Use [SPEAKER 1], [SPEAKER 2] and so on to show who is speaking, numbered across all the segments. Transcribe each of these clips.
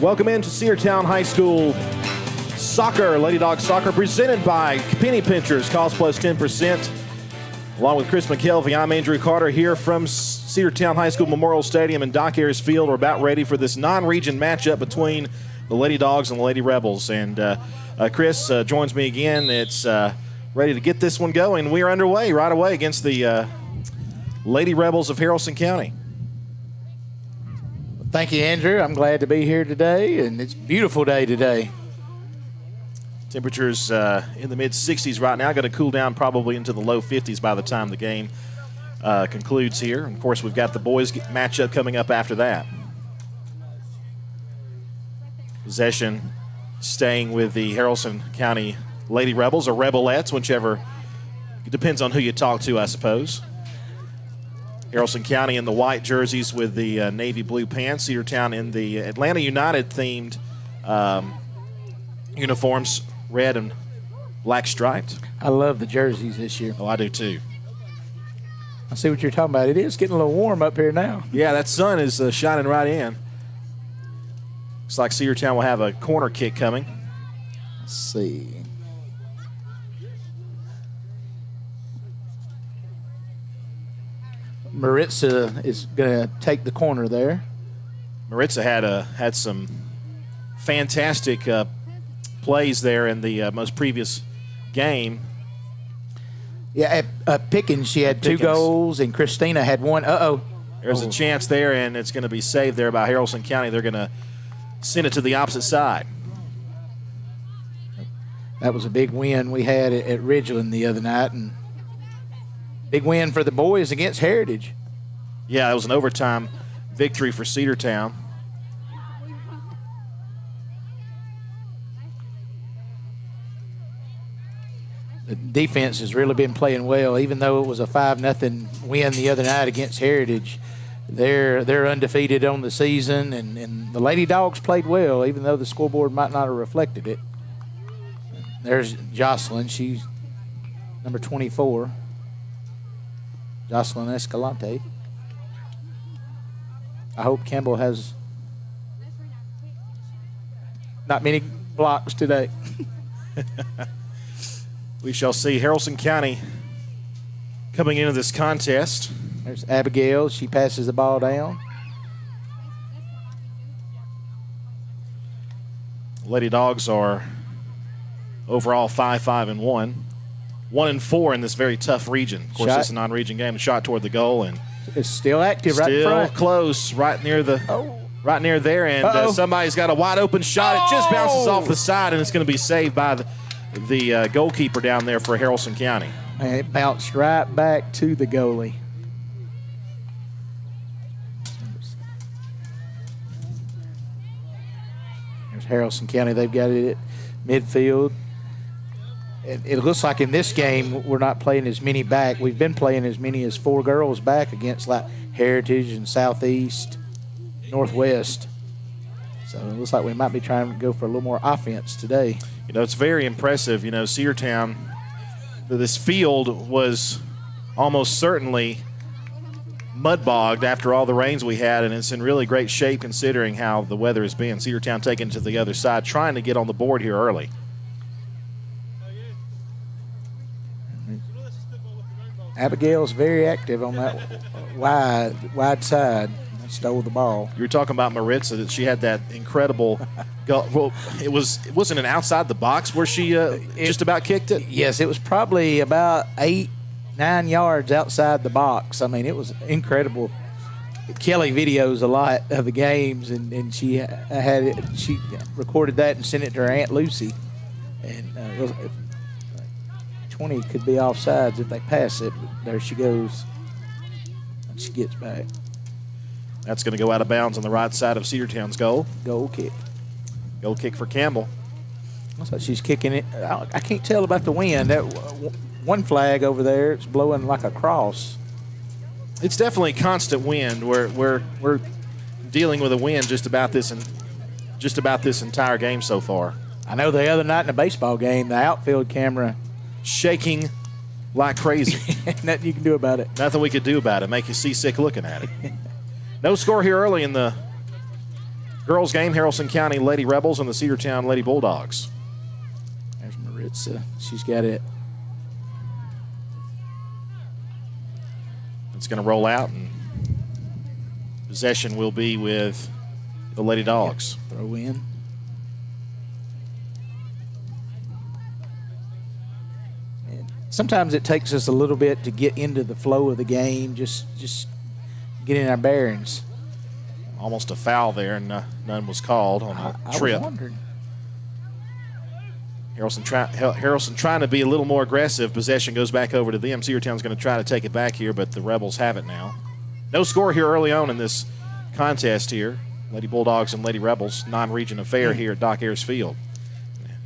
[SPEAKER 1] Welcome into Cedartown High School soccer, Lady Dawgs soccer, presented by Penny Pinchers. Calls plus 10%. Along with Chris McKelvey, I'm Andrew Carter here from Cedartown High School Memorial Stadium and Dock Ayers Field. We're about ready for this non-region matchup between the Lady Dawgs and the Lady Rebels. And Chris joins me again. It's ready to get this one going. We are underway right away against the Lady Rebels of Haralson County.
[SPEAKER 2] Thank you, Andrew. I'm glad to be here today, and it's a beautiful day today.
[SPEAKER 1] Temperatures in the mid-60s right now. Going to cool down probably into the low 50s by the time the game concludes here. And of course, we've got the boys matchup coming up after that. Possession staying with the Haralson County Lady Rebels, or Rebelettes, whichever. It depends on who you talk to, I suppose. Haralson County in the white jerseys with the navy blue pants. Cedartown in the Atlanta United-themed uniforms, red and black striped.
[SPEAKER 2] I love the jerseys this year.
[SPEAKER 1] Oh, I do too.
[SPEAKER 2] I see what you're talking about. It is getting a little warm up here now.
[SPEAKER 1] Yeah, that sun is shining right in. Looks like Cedartown will have a corner kick coming.
[SPEAKER 2] Let's see. Maritza is going to take the corner there.
[SPEAKER 1] Maritza had some fantastic plays there in the most previous game.
[SPEAKER 2] Yeah, at Pickens, she had two goals, and Christina had one.
[SPEAKER 1] There's a chance there, and it's going to be saved there by Haralson County. They're going to send it to the opposite side.
[SPEAKER 2] That was a big win we had at Ridgeland the other night, and big win for the boys against Heritage.
[SPEAKER 1] Yeah, it was an overtime victory for Cedartown.
[SPEAKER 2] The defense has really been playing well, even though it was a 5-0 win the other night against Heritage. They're undefeated on the season, and the Lady Dawgs played well, even though the scoreboard might not have reflected it. There's Jocelyn. She's number 24. Jocelyn Escalante. I hope Campbell has not many blocks today.
[SPEAKER 1] We shall see. Haralson County coming into this contest.
[SPEAKER 2] There's Abigail. She passes the ball down.
[SPEAKER 1] Lady Dawgs are overall 5-5-1. 1-4 in this very tough region. Of course, it's a non-region game. A shot toward the goal, and
[SPEAKER 2] it's still active right in front.
[SPEAKER 1] Still close, right near there, and somebody's got a wide open shot. It just bounces off the side, and it's going to be saved by the goalkeeper down there for Haralson County.
[SPEAKER 2] And it bounced right back to the goalie. There's Haralson County. They've got it at midfield. It looks like in this game we're not playing as many back. We've been playing as many as 4 girls back against like Heritage and Southeast, Northwest. So it looks like we might be trying to go for a little more offense today.
[SPEAKER 1] You know, it's very impressive. You know, Cedartown, this field was almost certainly mud-bogged after all the rains we had, and it's in really great shape considering how the weather has been. Cedartown taking it to the other side, trying to get on the board here early.
[SPEAKER 2] Abigail's very active on that wide side. Stole the ball.
[SPEAKER 1] You were talking about Maritza, that she had that incredible goal. Well, it wasn't an outside the box where she just about kicked it?
[SPEAKER 2] Yes, it was probably about 8-9 yards outside the box. I mean, it was incredible. Kelly videos a lot of the games, and she she recorded that and sent it to her Aunt Lucy. And 20 could be offsides if they pass it, but there she goes. And she gets back.
[SPEAKER 1] That's going to go out of bounds on the right side of Cedartown's goal.
[SPEAKER 2] Goal kick.
[SPEAKER 1] Goal kick for Campbell.
[SPEAKER 2] Looks like she's kicking it. I can't tell about the wind. That one flag over there, it's blowing like a cross.
[SPEAKER 1] It's definitely constant wind. We're dealing with a wind just about this entire game so far.
[SPEAKER 2] I know the other night in a baseball game, the outfield camera
[SPEAKER 1] shaking like crazy.
[SPEAKER 2] Nothing you can do about it.
[SPEAKER 1] Nothing we could do about it. Make you seasick looking at it. No score here early in the Girls game, Haralson County Lady Rebels and the Cedartown Lady Bulldogs.
[SPEAKER 2] There's Maritza. She's got it.
[SPEAKER 1] It's going to roll out, and possession will be with the Lady Dogs.
[SPEAKER 2] Yep. Throw in. And sometimes it takes us a little bit to get into the flow of the game, just getting our bearings.
[SPEAKER 1] Almost a foul there, and none was called on a trip.
[SPEAKER 2] I was wondering.
[SPEAKER 1] Haralson trying to be a little more aggressive. Possession goes back over to them. Cedartown's going to try to take it back here, but the Rebels have it now. No score here early on in this contest here. Lady Bulldogs and Lady Rebels, non-region affair here at Doc Ayers Field.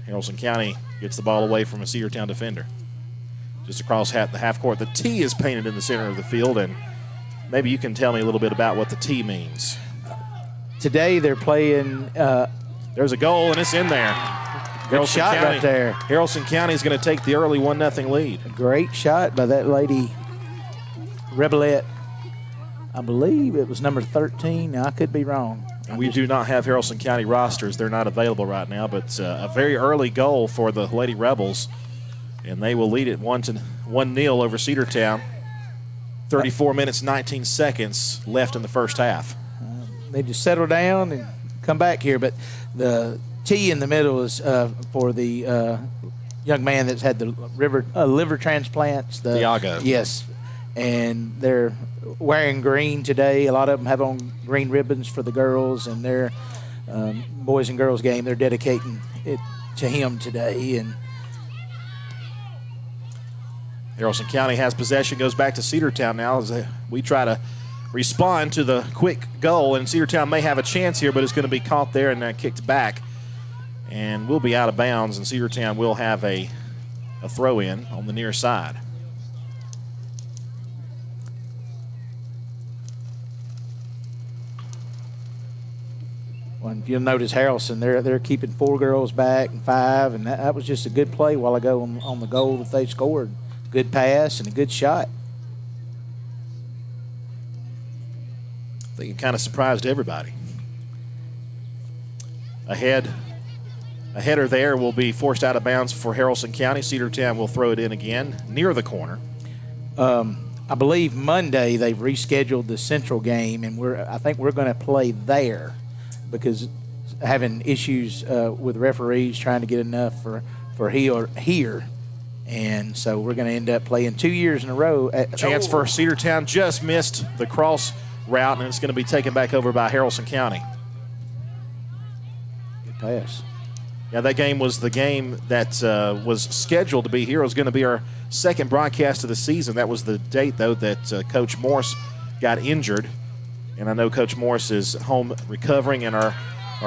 [SPEAKER 1] Haralson County gets the ball away from a Cedartown defender. Just across the half court. The T is painted in the center of the field, and maybe you can tell me a little bit about what the T means.
[SPEAKER 2] Today they're playing.
[SPEAKER 1] There's a goal, and it's in there.
[SPEAKER 2] Good shot
[SPEAKER 1] County,
[SPEAKER 2] right there.
[SPEAKER 1] Haralson County is going to take the early 1-0 lead.
[SPEAKER 2] A great shot by that lady, Rebelette. I believe it was number 13. Now, I could be wrong.
[SPEAKER 1] We do not have Haralson County rosters. They're not available right now, but a very early goal for the Lady Rebels, and they will lead it 1-0 over Cedartown. 34 minutes, 19 seconds left in the first half.
[SPEAKER 2] They just settle down and come back here, but the T in the middle is for the young man that's had the liver transplants.
[SPEAKER 1] Thiago.
[SPEAKER 2] Yes, and they're wearing green today. A lot of them have on green ribbons for the girls, and their boys and girls game, they're dedicating it to him today. And
[SPEAKER 1] Haralson County has possession, goes back to Cedartown now as we try to respond to the quick goal, and Cedartown may have a chance here, but it's going to be caught there and kicked back, and we'll be out of bounds, and Cedartown will have a throw-in on the near side.
[SPEAKER 2] Well, you'll notice Haralson, they're keeping 4 girls back and 5, and that was just a good play a while ago on the goal that they scored. Good pass and a good shot.
[SPEAKER 1] I think it kind of surprised everybody. A header there will be forced out of bounds for Haralson County. Cedartown will throw it in again near the corner.
[SPEAKER 2] I believe Monday they've rescheduled the Central game, and I think we're going to play there because having issues with referees trying to get enough for here. And so we're going to end up playing 2 years in a row.
[SPEAKER 1] Chance for Cedartown, just missed the cross route, and it's going to be taken back over by Haralson County.
[SPEAKER 2] Good pass.
[SPEAKER 1] Yeah, that game was the game that was scheduled to be here. It was going to be our second broadcast of the season. That was the date, though, that Coach Morse got injured. And I know Coach Morse is home recovering, and our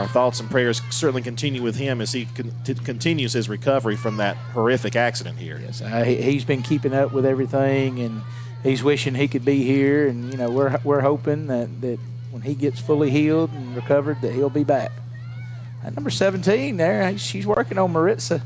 [SPEAKER 1] thoughts and prayers certainly continue with him as he continues his recovery from that horrific accident here.
[SPEAKER 2] Yes, he's been keeping up with everything, and he's wishing he could be here. And, we're hoping that when he gets fully healed and recovered that he'll be back. At number 17 there, she's working on Maritza.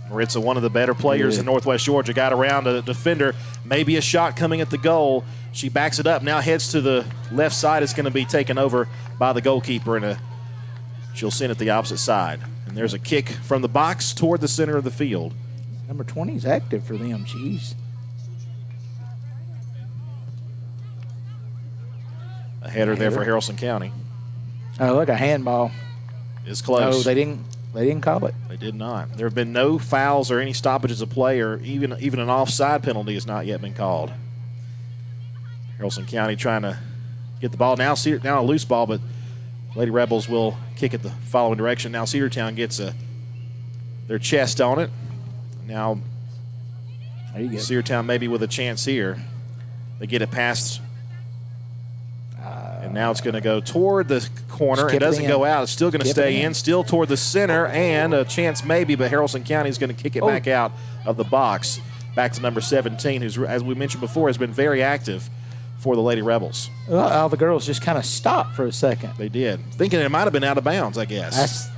[SPEAKER 1] Maritza, one of the better players in Northwest Georgia, got around a defender. Maybe a shot coming at the goal. She backs it up, now heads to the left side. It's going to be taken over by the goalkeeper, and she'll send it the opposite side. And there's a kick from the box toward the center of the field.
[SPEAKER 2] Number 20 is active for them. Jeez.
[SPEAKER 1] A header there for Haralson County.
[SPEAKER 2] Oh, look, a handball.
[SPEAKER 1] Is close.
[SPEAKER 2] No, they didn't call it.
[SPEAKER 1] They did not. There have been no fouls or any stoppages of play, or even an offside penalty has not yet been called. Haralson County trying to get the ball. Now a loose ball, but Lady Rebels will kick it the following direction. Now Cedartown gets their chest on it. Now Cedartown maybe with a chance here. They get it past. And now it's going to go toward the corner. It doesn't go out. It's still going to stay in. Still toward the center, and a chance maybe, but Haralson County is going to kick it back out of the box. Back to number 17, who's, as we mentioned before, has been very active for the Lady Rebels.
[SPEAKER 2] All the girls just kind of stopped for a second.
[SPEAKER 1] They did. Thinking it might have been out of bounds, I guess.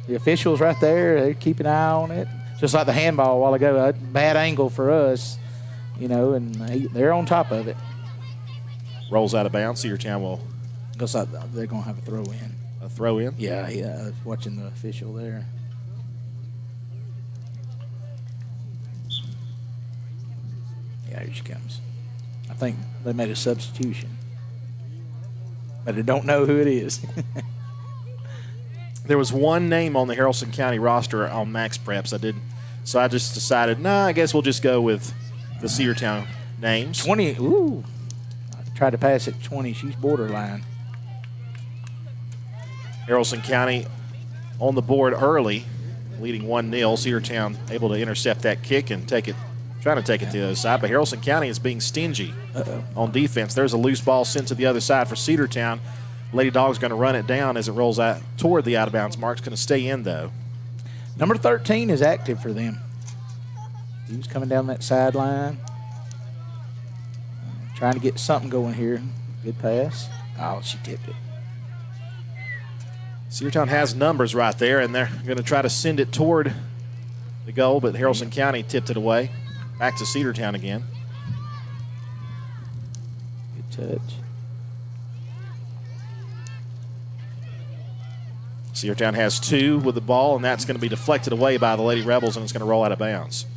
[SPEAKER 2] The officials right there, they keep an eye on it. Just like the handball a while ago, a bad angle for us, and they're on top of it.
[SPEAKER 1] Rolls out of bounds. Cedartown will
[SPEAKER 2] Looks like they're going to have a throw in.
[SPEAKER 1] a throw in.
[SPEAKER 2] Yeah, I was watching the official there. Yeah, here she comes. I think they made a substitution, but I don't know who it is.
[SPEAKER 1] There was one name on the Haralson County roster on Max Preps. So I just decided, I guess we'll just go with the Cedartown names.
[SPEAKER 2] 20. Ooh, I tried to pass it 20. She's borderline.
[SPEAKER 1] Haralson County on the board early, leading 1-0. Cedartown able to intercept that kick and trying to take it to the other side. But Haralson County is being stingy on defense. There's a loose ball sent to the other side for Cedartown. Lady Dawgs going to run it down as it rolls out toward the out-of-bounds mark. It's going to stay in, though.
[SPEAKER 2] Number 13 is active for them. He was coming down that sideline, trying to get something going here. Good pass. Oh, she tipped it.
[SPEAKER 1] Cedartown has numbers right there, and they're going to try to send it toward the goal, but Haralson County tipped it away. Back to Cedartown again.
[SPEAKER 2] Good touch.
[SPEAKER 1] Cedartown has 2 with the ball, and that's going to be deflected away by the Lady Rebels, and it's going to roll out of bounds.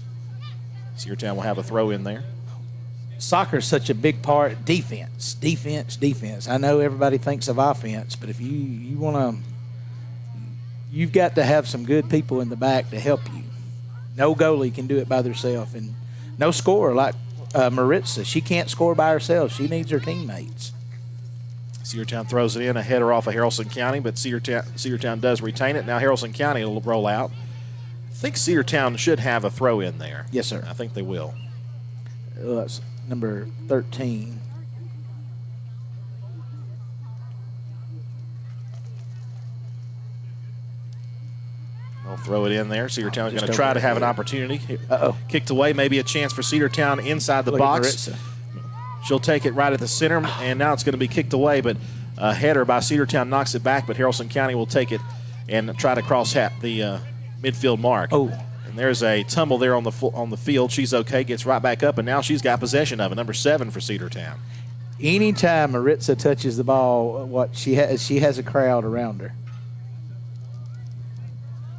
[SPEAKER 1] Cedartown will have a throw in there.
[SPEAKER 2] Soccer is such a big part. Defense, defense, defense. I know everybody thinks of offense, but if you want to, you've got to have some good people in the back to help you. No goalie can do it by themselves, and no scorer like Maritza. She can't score by herself. She needs her teammates.
[SPEAKER 1] Cedartown throws it in, a header off of Haralson County, but Cedartown does retain it. Now Haralson County will roll out. I think Cedartown should have a throw in there.
[SPEAKER 2] Yes, sir.
[SPEAKER 1] I think they will.
[SPEAKER 2] That's number 13.
[SPEAKER 1] They'll throw it in there. Cedartown's going to try to have an opportunity. Kicked away, maybe a chance for Cedartown inside the box. She'll take it right at the center, and now it's going to be kicked away, but a header by Cedartown knocks it back, but Haralson County will take it and try to cross-hat the midfield mark.
[SPEAKER 2] Oh.
[SPEAKER 1] And there's a tumble there on the field. She's okay, gets right back up, and now she's got possession of it, number 7 for Cedartown.
[SPEAKER 2] Anytime Maritza touches the ball, she has a crowd around her.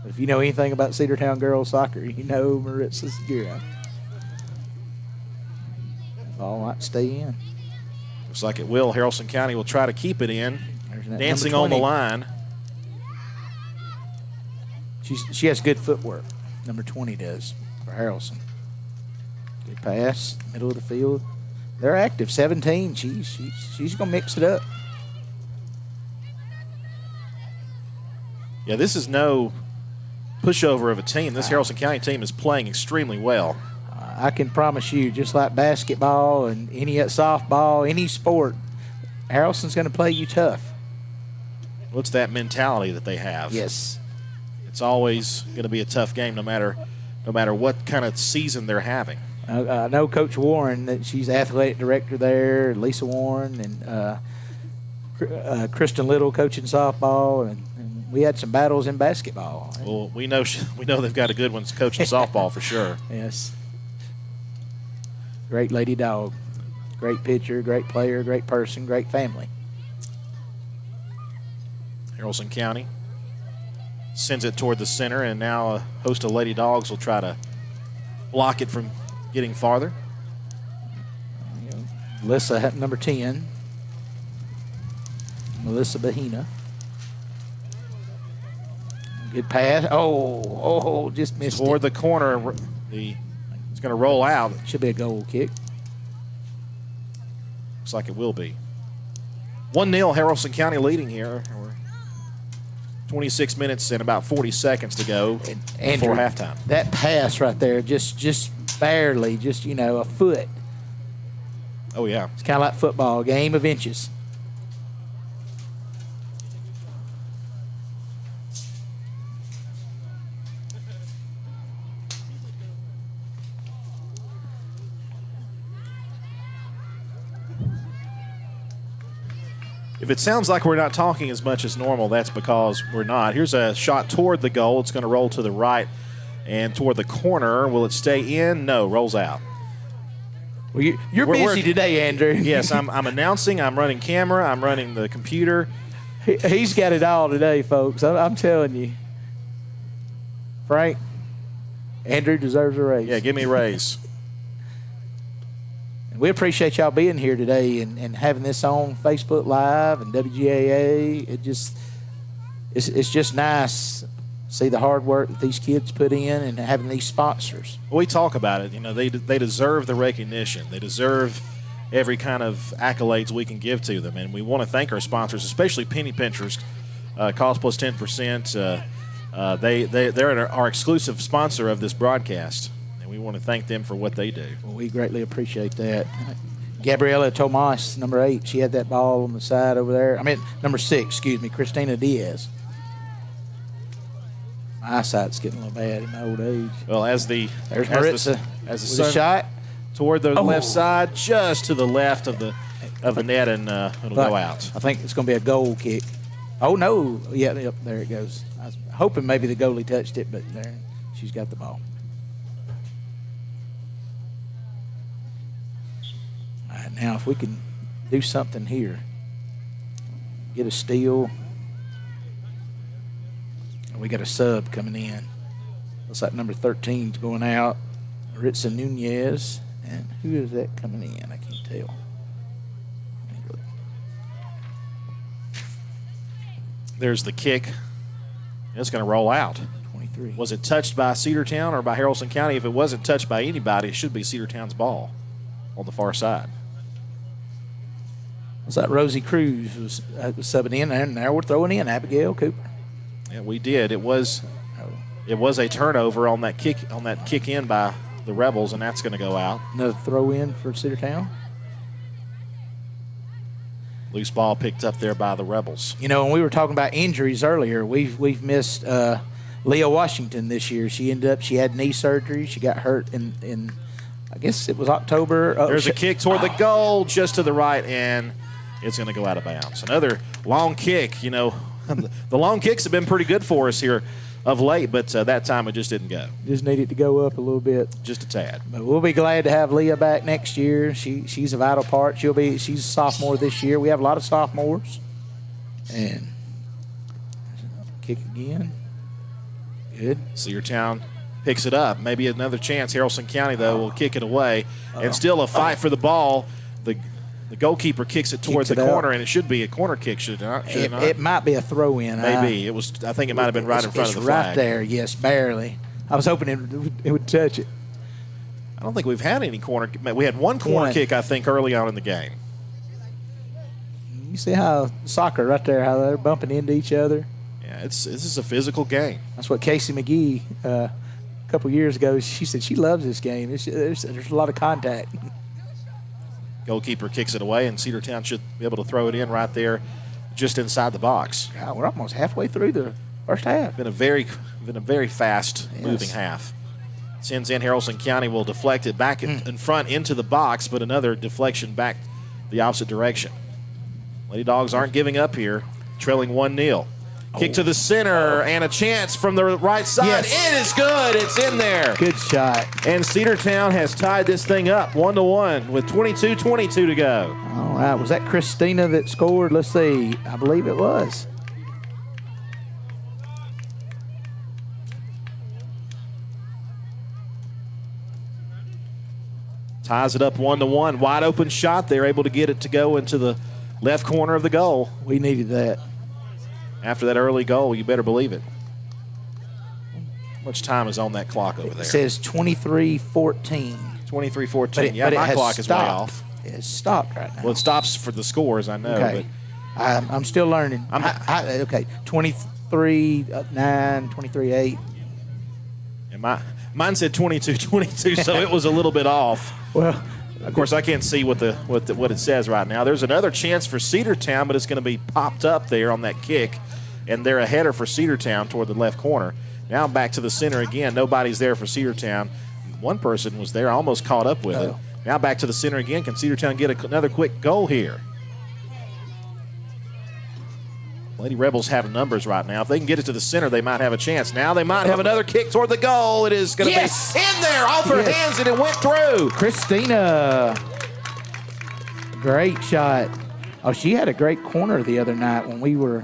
[SPEAKER 2] If you know anything about Cedartown girls soccer, you know Maritza's gear. Ball might stay in.
[SPEAKER 1] Looks like it will. Haralson County will try to keep it in. Dancing on the line.
[SPEAKER 2] She has good footwork. Number 20 does for Haralson. Good pass, middle of the field. They're active. 17. She's gonna mix it up.
[SPEAKER 1] Yeah, this is no pushover of a team. This Haralson County team is playing extremely well.
[SPEAKER 2] I can promise you, just like basketball and any softball, any sport, Haralson's going to play you tough.
[SPEAKER 1] What's that mentality that they have?
[SPEAKER 2] Yes.
[SPEAKER 1] It's always going to be a tough game, no matter what kind of season they're having.
[SPEAKER 2] I know Coach Warren, that she's athletic director there, Lisa Warren, and Kristen Little coaching softball, and we had some battles in basketball.
[SPEAKER 1] Well, we know they've got a good one coaching softball for sure.
[SPEAKER 2] Yes. Great Lady Dog. Great pitcher, great player, great person, great family.
[SPEAKER 1] Haralson County sends it toward the center, and now a host of Lady Dogs will try to block it from getting farther.
[SPEAKER 2] Melissa, number 10. Melissa Bahina. Good pass. Oh, just missed
[SPEAKER 1] toward
[SPEAKER 2] it.
[SPEAKER 1] the corner. It's going to roll out.
[SPEAKER 2] Should be a goal kick.
[SPEAKER 1] Looks like it will be. 1-0, Haralson County leading here. 26 minutes and about 40 seconds to go before halftime.
[SPEAKER 2] That pass right there, just barely, a foot.
[SPEAKER 1] Oh, yeah.
[SPEAKER 2] It's kind of like football, a game of inches.
[SPEAKER 1] If it sounds like we're not talking as much as normal, that's because we're not. Here's a shot toward the goal. It's going to roll to the right and toward the corner. Will it stay in? No, rolls out.
[SPEAKER 2] Well, you're busy today, Andrew.
[SPEAKER 1] Yes, I'm announcing. I'm running camera. I'm running the computer.
[SPEAKER 2] He's got it all today, folks. I'm telling you. Frank, Andrew deserves a raise.
[SPEAKER 1] Yeah, give me a raise.
[SPEAKER 2] We appreciate y'all being here today and having this on Facebook Live and WGAA. It's just nice to see the hard work that these kids put in and having these sponsors.
[SPEAKER 1] Well, we talk about it. You know, they deserve the recognition. They deserve every kind of accolades we can give to them. And we want to thank our sponsors, especially Penny Pinchers, Cost Plus 10%. They're our exclusive sponsor of this broadcast. We want to thank them for what they do.
[SPEAKER 2] Well, we greatly appreciate that. Gabriela Tomas, number 8, she had that ball on the side over there. I mean, number 6, excuse me, Christina Diaz. My eyesight's getting a little bad in my old age.
[SPEAKER 1] Well, there's
[SPEAKER 2] Maritza
[SPEAKER 1] as the
[SPEAKER 2] with a shot
[SPEAKER 1] toward the left side, just to the left of the net, and it'll go out.
[SPEAKER 2] I think it's going to be a goal kick. Oh no! Yep, there it goes. I was hoping maybe the goalie touched it, but there, she's got the ball. All right, now if we can do something here, get a steal. We got a sub coming in. Looks like number 13 is going out. Maritza Nunez. And who is that coming in? I can't tell.
[SPEAKER 1] There's the kick. It's going to roll out.
[SPEAKER 2] 23.
[SPEAKER 1] Was it touched by Cedartown or by Haralson County? If it wasn't touched by anybody, it should be Cedartown's ball on the far side.
[SPEAKER 2] Looks like Rosie Cruz was subbing in, and now we're throwing in Abigail Cooper.
[SPEAKER 1] Yeah, we did. It was a turnover on that kick in by the Rebels, and that's going to go out.
[SPEAKER 2] Another throw in for Cedartown.
[SPEAKER 1] Loose ball picked up there by the Rebels.
[SPEAKER 2] You know, when we were talking about injuries earlier, we've missed Leah Washington this year. She had knee surgery. She got hurt in I guess it was October.
[SPEAKER 1] There's a kick toward the goal, just to the right, and it's going to go out of bounds. Another long kick. You know, the long kicks have been pretty good for us here of late, but that time it just didn't go.
[SPEAKER 2] Just needed to go up a little bit.
[SPEAKER 1] Just a tad.
[SPEAKER 2] But we'll be glad to have Leah back next year. She's a vital part. She's a sophomore this year. We have a lot of sophomores. And kick again. Good.
[SPEAKER 1] Cedartown picks it up. Maybe another chance. Haralson County, though, will kick it away. And still a fight for the ball. The goalkeeper kicks it towards the corner, and it should be a corner kick, should it not?
[SPEAKER 2] It might be a throw-in.
[SPEAKER 1] Maybe. I think it might have been right in front of the flag.
[SPEAKER 2] Right there, yes, barely. I was hoping it would touch it.
[SPEAKER 1] I don't think we've had any corner. We had one corner kick, I think, early on in the game.
[SPEAKER 2] You see how soccer right there, how they're bumping into each other?
[SPEAKER 1] Yeah, this is a physical game.
[SPEAKER 2] That's what Casey McGee, a couple years ago, she said she loves this game. There's a lot of contact.
[SPEAKER 1] Goalkeeper kicks it away, and Cedartown should be able to throw it in right there just inside the box.
[SPEAKER 2] God, we're almost halfway through the first half.
[SPEAKER 1] Been a very fast moving half. Sends in. Haralson County will deflect it back in front into the box, but another deflection back the opposite direction. Lady Dogs aren't giving up here, trailing 1-0. Kick to the center, and a chance from the right side.
[SPEAKER 2] Yes.
[SPEAKER 1] It is good. It's in there.
[SPEAKER 2] Good shot.
[SPEAKER 1] And Cedartown has tied this thing up 1-1 with 22:22 to go.
[SPEAKER 2] All right. Was that Christina that scored? Let's see. I believe it was.
[SPEAKER 1] Ties it up 1-1. Wide open shot. They're able to get it to go into the left corner of the goal.
[SPEAKER 2] We needed that.
[SPEAKER 1] After that early goal, you better believe it. How much time is on that clock over there?
[SPEAKER 2] It says 23:14.
[SPEAKER 1] 23:14. Yeah, my clock is way off.
[SPEAKER 2] It's stopped right now.
[SPEAKER 1] Well, it stops for the scores, I know.
[SPEAKER 2] Okay. But I'm still learning. Okay, 23-9, 23-8.
[SPEAKER 1] And mine said 22-22, so it was a little bit off.
[SPEAKER 2] Well,
[SPEAKER 1] of course, I can't see what it says right now. There's another chance for Cedartown, but it's going to be popped up there on that kick, and they're a header for Cedartown toward the left corner. Now back to the center again. Nobody's there for Cedartown. One person was there, almost caught up with it. Now back to the center again. Can Cedartown get another quick goal here? Lady Rebels have numbers right now. If they can get it to the center, they might have a chance. Now they might have another kick toward the goal. It is going to be in there, off her hands, and it went through.
[SPEAKER 2] Christina, great shot. Oh, she had a great corner the other night when we were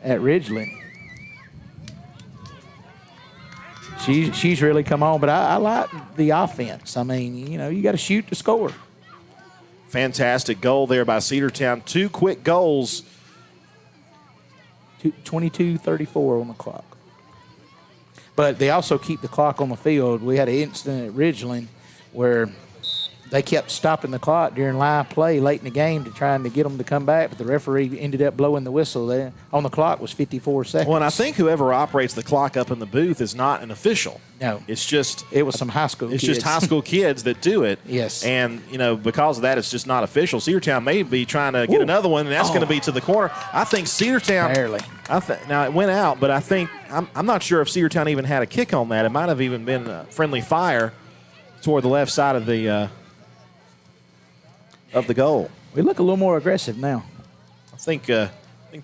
[SPEAKER 2] at Ridgeland. She's really come on, but I like the offense. I mean, you got to shoot to score.
[SPEAKER 1] Fantastic goal there by Cedartown. 2 quick goals.
[SPEAKER 2] 22:34 on the clock. But they also keep the clock on the field. We had an incident at Ridgeland where they kept stopping the clock during live play late in the game to trying to get them to come back, but the referee ended up blowing the whistle. There on the clock was 54 seconds.
[SPEAKER 1] Well, and I think whoever operates the clock up in the booth is not an official.
[SPEAKER 2] No.
[SPEAKER 1] It
[SPEAKER 2] was some high school kids.
[SPEAKER 1] It's just high school kids that do it.
[SPEAKER 2] Yes.
[SPEAKER 1] And, because of that, it's just not official. Cedartown may be trying to get another one, and that's going to be to the corner. I think Cedartown.
[SPEAKER 2] Barely.
[SPEAKER 1] Now, it went out, but I think I'm not sure if Cedartown even had a kick on that. It might have even been a friendly fire toward the left side of the goal.
[SPEAKER 2] We look a little more aggressive now.
[SPEAKER 1] I think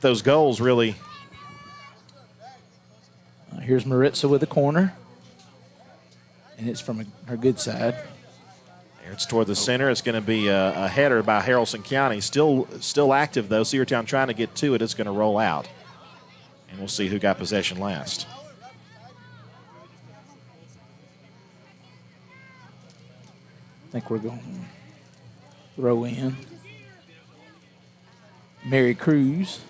[SPEAKER 1] those goals really.
[SPEAKER 2] Here's Maritza with the corner, and it's from her good side.
[SPEAKER 1] It's toward the center. It's going to be a header by Haralson County. Still active, though. Cedartown trying to get to it. It's going to roll out. And we'll see who got possession last.
[SPEAKER 2] I think we're going to throw in Mary Cruz.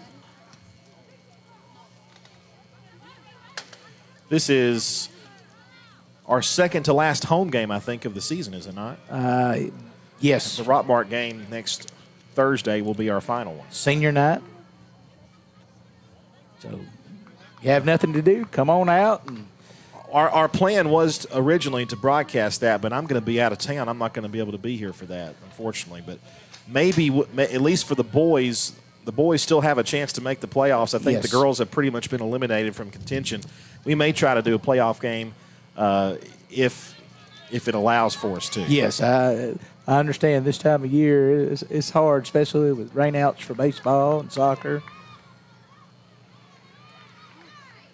[SPEAKER 1] This is our second to last home game, I think, of the season, is it not?
[SPEAKER 2] Yes.
[SPEAKER 1] The Rockmart game next Thursday will be our final one.
[SPEAKER 2] Senior night. So you have nothing to do, come on out. And
[SPEAKER 1] Our plan was originally to broadcast that, but I'm going to be out of town. I'm not going to be able to be here for that, unfortunately. But maybe, at least for the boys still have a chance to make the playoffs. I think the girls have pretty much been eliminated from contention. We may try to do a playoff game if it allows for us to.
[SPEAKER 2] Yes, I understand this time of year it's hard, especially with rainouts for baseball and soccer.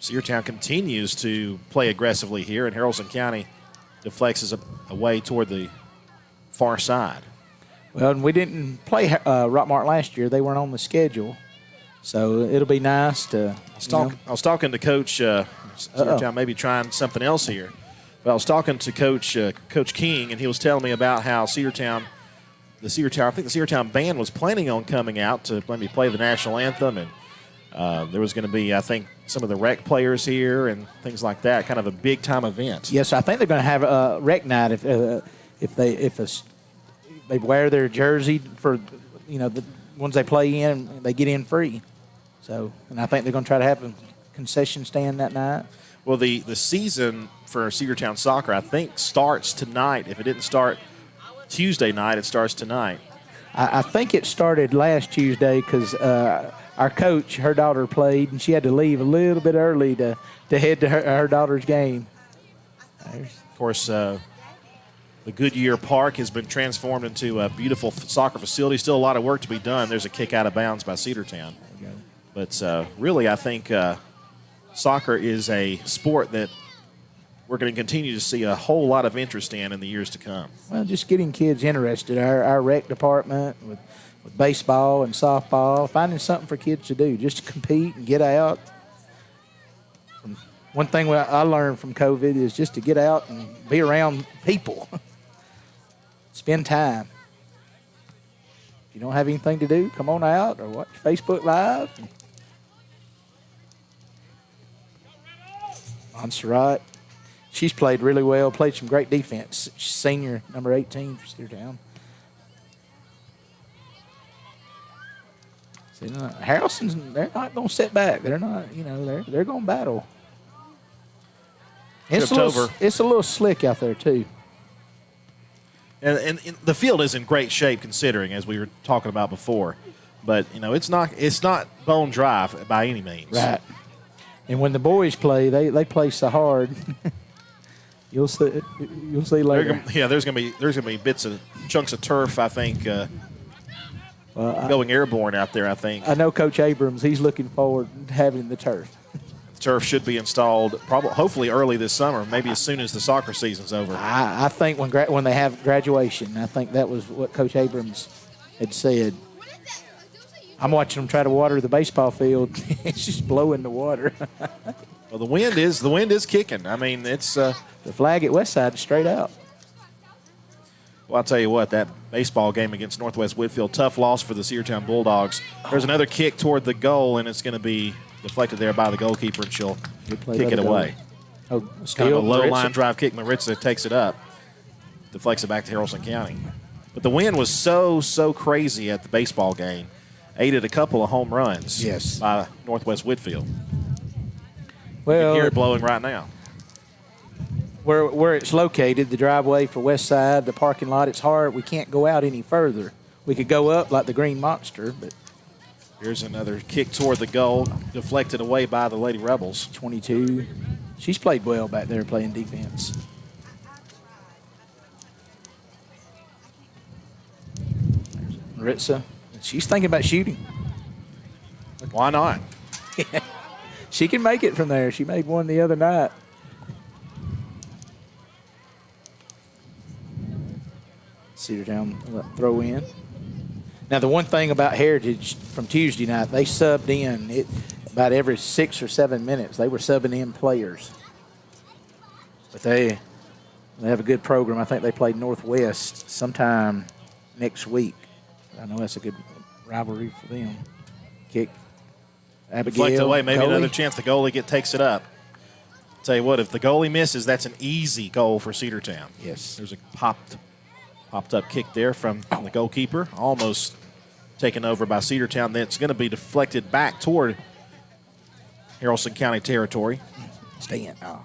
[SPEAKER 1] Cedartown continues to play aggressively here, and Haralson County deflects away toward the far side.
[SPEAKER 2] Well, and we didn't play Rockmart last year. They weren't on the schedule. So it'll be nice to.
[SPEAKER 1] I was talking to Coach Cedartown, maybe trying something else here. But I was talking to Coach King, and he was telling me about how Cedartown, I think the Cedartown band was planning on coming out to maybe play the national anthem, and there was going to be, I think, some of the rec players here and things like that, kind of a big time event.
[SPEAKER 2] Yes, I think they're going to have a rec night if they wear their jersey for the ones they play in, they get in free. So, and I think they're going to try to have a concession stand that night.
[SPEAKER 1] Well, the season for Cedartown soccer, I think, starts tonight. If it didn't start Tuesday night, it starts tonight.
[SPEAKER 2] I think it started last Tuesday because our coach, her daughter played, and she had to leave a little bit early to head to her daughter's game.
[SPEAKER 1] Of course, the Goodyear Park has been transformed into a beautiful soccer facility. Still a lot of work to be done. There's a kick out of bounds by Cedartown. But really, I think soccer is a sport that we're going to continue to see a whole lot of interest in the years to come.
[SPEAKER 2] Well, just getting kids interested. Our rec department with baseball and softball, finding something for kids to do, just to compete and get out. One thing I learned from COVID is just to get out and be around people. Spend time. If you don't have anything to do, come on out or watch Facebook Live. Montserrat, she's played really well, played some great defense. She's senior, number 18 for Cedartown. Haralson's, they're not going to sit back. They're not, they're going to battle. It's a little slick out there, too.
[SPEAKER 1] And the field is in great shape, considering, as we were talking about before. But, it's not bone dry by any means.
[SPEAKER 2] Right. And when the boys play, they play so hard. You'll see later.
[SPEAKER 1] There's gonna be bits of chunks of turf, I think, going airborne out there, I think.
[SPEAKER 2] I know Coach Abrams, he's looking forward to having the turf.
[SPEAKER 1] The turf should be installed hopefully early this summer, maybe as soon as the soccer season's over.
[SPEAKER 2] I think when they have graduation, I think that was what Coach Abrams had said. I'm watching them try to water the baseball field. It's just blowing the water.
[SPEAKER 1] Well, the wind is kicking. I mean, it's
[SPEAKER 2] the flag at Westside is straight out.
[SPEAKER 1] Well, I'll tell you what, that baseball game against Northwest Whitfield, tough loss for the Cedartown Bulldogs. There's another kick toward the goal, and it's going to be deflected there by the goalkeeper, and she'll kick it away.
[SPEAKER 2] Oh,
[SPEAKER 1] It's kind of a low line drive kick. Maritza takes it up, deflects it back to Haralson County. But the wind was so crazy at the baseball game, aided a couple of home runs by Northwest Whitfield.
[SPEAKER 2] Well,
[SPEAKER 1] you can hear it blowing right now.
[SPEAKER 2] Where it's located, the driveway for West Side, the parking lot, it's hard. We can't go out any further. We could go up like the Green Monster, but
[SPEAKER 1] here's another kick toward the goal, deflected away by the Lady Rebels.
[SPEAKER 2] 22. She's played well back there playing defense. Maritza, she's thinking about shooting.
[SPEAKER 1] Why not?
[SPEAKER 2] She can make it from there. She made one the other night. Cedartown throw in. Now, the one thing about Heritage from Tuesday night, they subbed in about every 6 or 7 minutes. They were subbing in players. But they have a good program. I think they played Northwest sometime next week. I know that's a good rivalry for them. Kick. Abigail.
[SPEAKER 1] Deflect away. Maybe
[SPEAKER 2] goalie.
[SPEAKER 1] Another chance the goalie takes it up. Tell you what, if the goalie misses, that's an easy goal for Cedartown.
[SPEAKER 2] Yes.
[SPEAKER 1] There's a popped up kick there from the goalkeeper, almost taken over by Cedartown. That's going to be deflected back toward Haralson County territory.
[SPEAKER 2] Stay in. Oh.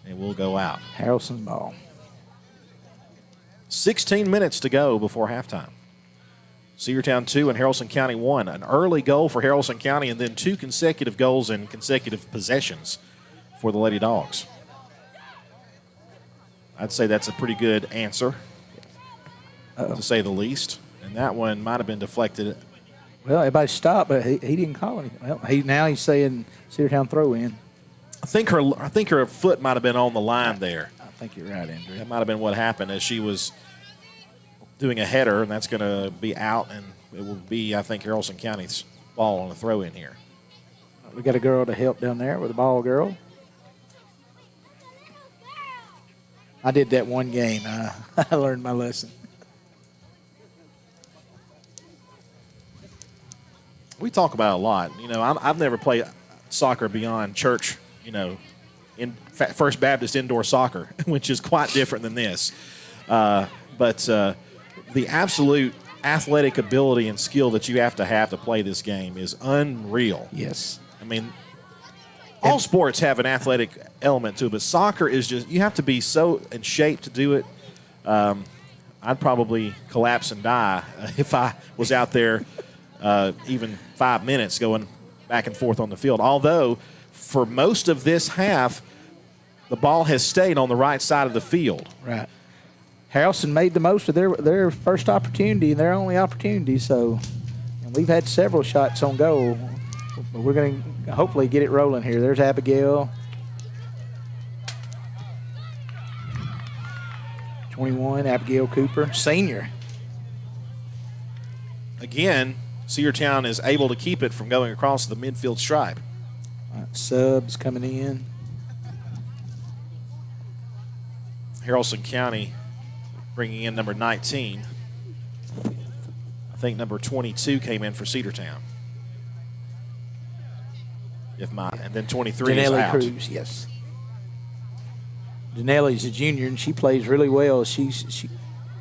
[SPEAKER 1] And we'll go out.
[SPEAKER 2] Haralson's ball.
[SPEAKER 1] 16 minutes to go before halftime. Cedartown 2 and Haralson County 1. An early goal for Haralson County and then 2 consecutive goals and consecutive possessions for the Lady Dogs. I'd say that's a pretty good answer, to say the least. And that one might have been deflected.
[SPEAKER 2] Well, everybody stopped, but he didn't call anything. Well, now he's saying Cedartown throw in.
[SPEAKER 1] I think her foot might have been on the line there.
[SPEAKER 2] I think you're right, Andrew.
[SPEAKER 1] That might have been what happened as she was doing a header, and that's going to be out, and it will be, I think, Haralson County's ball on the throw in here.
[SPEAKER 2] We got a girl to help down there with the ball girl. I did that one game. I learned my lesson.
[SPEAKER 1] We talk about it a lot. You know, I've never played soccer beyond church, in First Baptist indoor soccer, which is quite different than this. But the absolute athletic ability and skill that you have to play this game is unreal.
[SPEAKER 2] Yes.
[SPEAKER 1] I mean, all sports have an athletic element to it, but soccer is just, you have to be so in shape to do it. I'd probably collapse and die if I was out there even 5 minutes going back and forth on the field. Although, for most of this half, the ball has stayed on the right side of the field.
[SPEAKER 2] Right. Haralson made the most of their first opportunity and their only opportunity. So, and we've had several shots on goal. But we're going to hopefully get it rolling here. There's Abigail. 21, Abigail Cooper, senior.
[SPEAKER 1] Again, Cedartown is able to keep it from going across the midfield stripe.
[SPEAKER 2] Right, subs coming in.
[SPEAKER 1] Haralson County bringing in number 19. I think number 22 came in for Cedartown. And then 23 is out.
[SPEAKER 2] Cruz, yes. Danelli's a junior, and she plays really well. She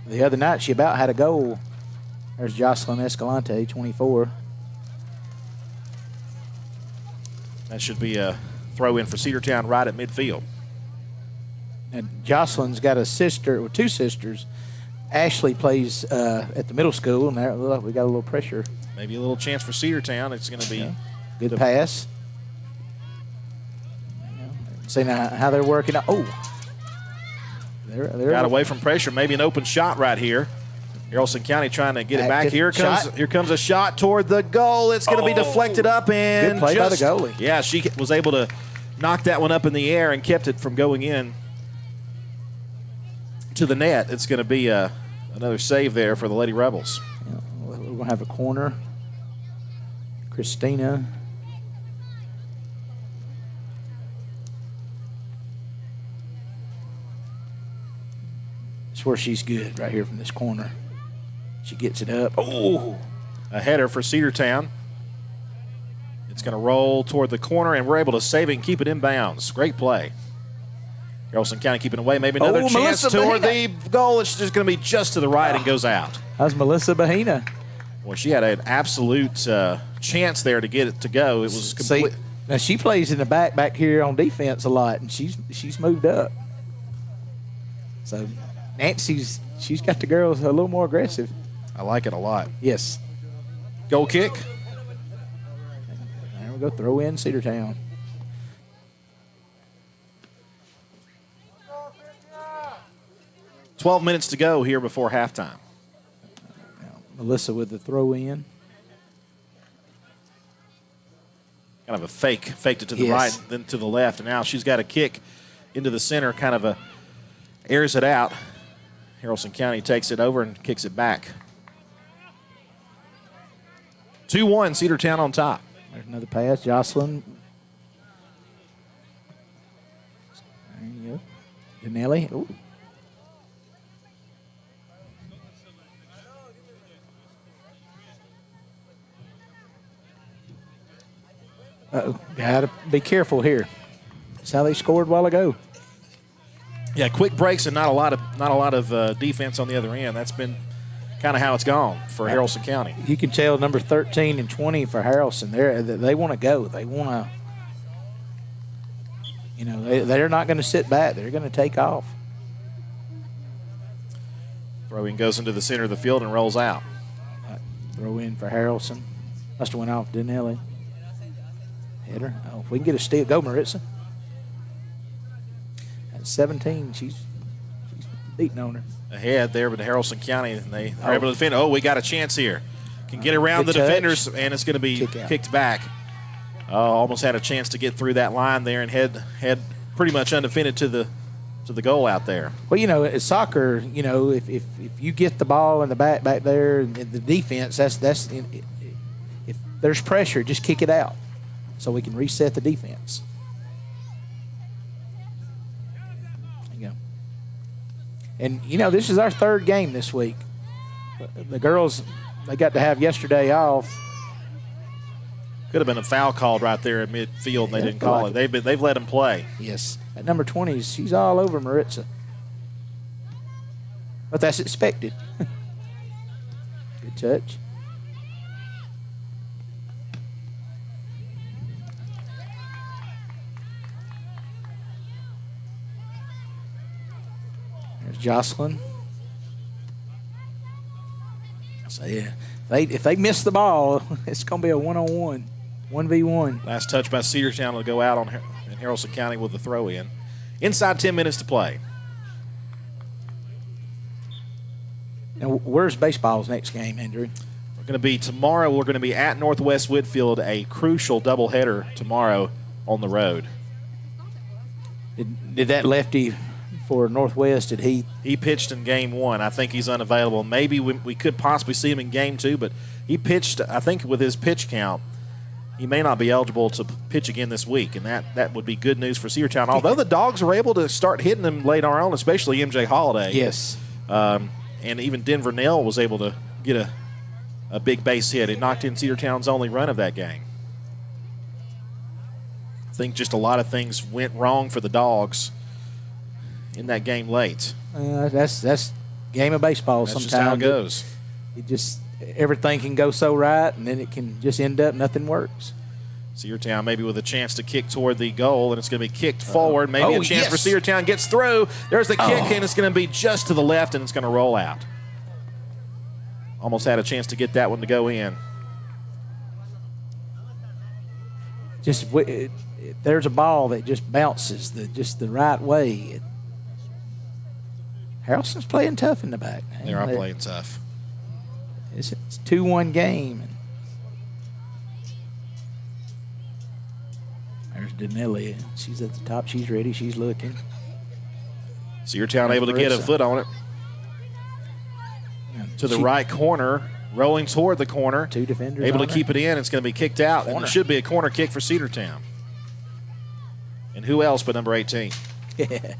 [SPEAKER 2] the other night, she about had a goal. There's Jocelyn Escalante, 24.
[SPEAKER 1] That should be a throw in for Cedartown right at midfield.
[SPEAKER 2] And Jocelyn's got a sister, or two sisters. Ashley plays at the middle school, and there, look, we got a little pressure.
[SPEAKER 1] Maybe a little chance for Cedartown. It's going to be
[SPEAKER 2] good pass. See now how they're working. Oh, they're
[SPEAKER 1] got away from pressure. Maybe an open shot right here. Haralson County trying to get it back.
[SPEAKER 2] Active
[SPEAKER 1] Here comes a shot toward the goal. It's going to be deflected up and
[SPEAKER 2] good play by the goalie.
[SPEAKER 1] Yeah, she was able to knock that one up in the air and kept it from going in to the net. It's going to be another save there for the Lady Rebels.
[SPEAKER 2] Yeah, we're going to have a corner. Christina. It's where she's good, right here from this corner. She gets it up.
[SPEAKER 1] Oh, a header for Cedartown. It's going to roll toward the corner, and we're able to save it and keep it in bounds. Great play. Haralson County keeping away. Maybe another chance
[SPEAKER 2] Melissa
[SPEAKER 1] toward
[SPEAKER 2] Bahina.
[SPEAKER 1] the goal. It's just going to be just to the right and goes out.
[SPEAKER 2] That was Melissa Bahina.
[SPEAKER 1] Well, she had an absolute chance there to get it to go. It was complete.
[SPEAKER 2] Now she plays in the back here on defense a lot, and she's moved up. So Nancy's got the girls a little more aggressive.
[SPEAKER 1] I like it a lot.
[SPEAKER 2] Yes.
[SPEAKER 1] Goal kick.
[SPEAKER 2] There we go. Throw in Cedartown.
[SPEAKER 1] "12 minutes to go here before halftime."
[SPEAKER 2] Melissa with the throw in.
[SPEAKER 1] Kind of a faked it to the
[SPEAKER 2] Yes.
[SPEAKER 1] right, then to the left, and now she's got a kick into the center, kind of airs it out. Haralson County takes it over and kicks it back. 2-1, Cedartown on top.
[SPEAKER 2] There's another pass. Jocelyn. There you go. Danelli. Ooh. Uh-oh. Got to be careful here. That's how they scored a while ago.
[SPEAKER 1] Yeah, quick breaks and not a lot of defense on the other end. That's been kind of how it's gone for Haralson County.
[SPEAKER 2] You can tell number 13 and 20 for Haralson. They want to go. They want to, they're not going to sit back. They're going to take off.
[SPEAKER 1] Throw-in goes into the center of the field and rolls out.
[SPEAKER 2] Throw in for Haralson. Must have went off Danelli. Header. Oh, if we can get a steal, go Maritza. At 17, she's beating on her.
[SPEAKER 1] Ahead there, but Haralson County, and they are able to defend. Oh, we got a chance here. Can get around the
[SPEAKER 2] Good touch.
[SPEAKER 1] defenders, and it's going to be kicked back. Almost had a chance to get through that line there and head pretty much undefended to the goal out there.
[SPEAKER 2] Well, it's soccer. If you get the ball in the back there, and the defense, that's if there's pressure, just kick it out, so we can reset the defense. There you go. And this is our third game this week. The girls, they got to have yesterday off.
[SPEAKER 1] Could have been a foul called right there at midfield, and they didn't call it. They've let them play.
[SPEAKER 2] Yes. At number 20, she's all over Maritza. But that's expected. Good touch. There's Jocelyn. So, yeah, if they miss the ball, it's going to be a one-on-one. 1v1.
[SPEAKER 1] Last touch by Cedartown will go out in Haralson County with the throw-in. Inside 10 minutes to play.
[SPEAKER 2] Now, where's baseball's next game, Andrew?
[SPEAKER 1] We're going to be tomorrow. We're going to be at Northwest Whitfield, a crucial doubleheader tomorrow on the road.
[SPEAKER 2] Did that lefty for Northwest, did he?
[SPEAKER 1] He pitched in game one. I think he's unavailable. Maybe we could possibly see him in game two, but he pitched, I think, with his pitch count. He may not be eligible to pitch again this week, and that would be good news for Cedartown. Although the Dawgs were able to start hitting them later on, especially MJ Holiday.
[SPEAKER 2] Yes.
[SPEAKER 1] And even Denver Nell was able to get a big base hit. It knocked in Cedartown's only run of that game. I think just a lot of things went wrong for the Dawgs in that game late.
[SPEAKER 2] That's game of baseball.
[SPEAKER 1] That's
[SPEAKER 2] sometimes.
[SPEAKER 1] just how it goes.
[SPEAKER 2] It just everything can go so right, and then it can just end up nothing works.
[SPEAKER 1] Cedartown maybe with a chance to kick toward the goal, and it's going to be kicked forward. Maybe a chance for Cedartown. Gets through. There's the kick, and it's going to be just to the left, and it's going to roll out. Almost had a chance to get that one to go in.
[SPEAKER 2] Just if there's a ball that just bounces just the right way. Haralson's playing tough in the back.
[SPEAKER 1] They are playing tough.
[SPEAKER 2] It's a 2-1 game. There's Danelli. She's at the top. She's ready. She's looking.
[SPEAKER 1] Cedartown able to get a foot on it. To the right corner, rolling toward the corner.
[SPEAKER 2] 2 defenders
[SPEAKER 1] able to keep it in. It's going to be kicked out. And it should be a corner kick for Cedartown. And who else but number 18?
[SPEAKER 2] Yeah.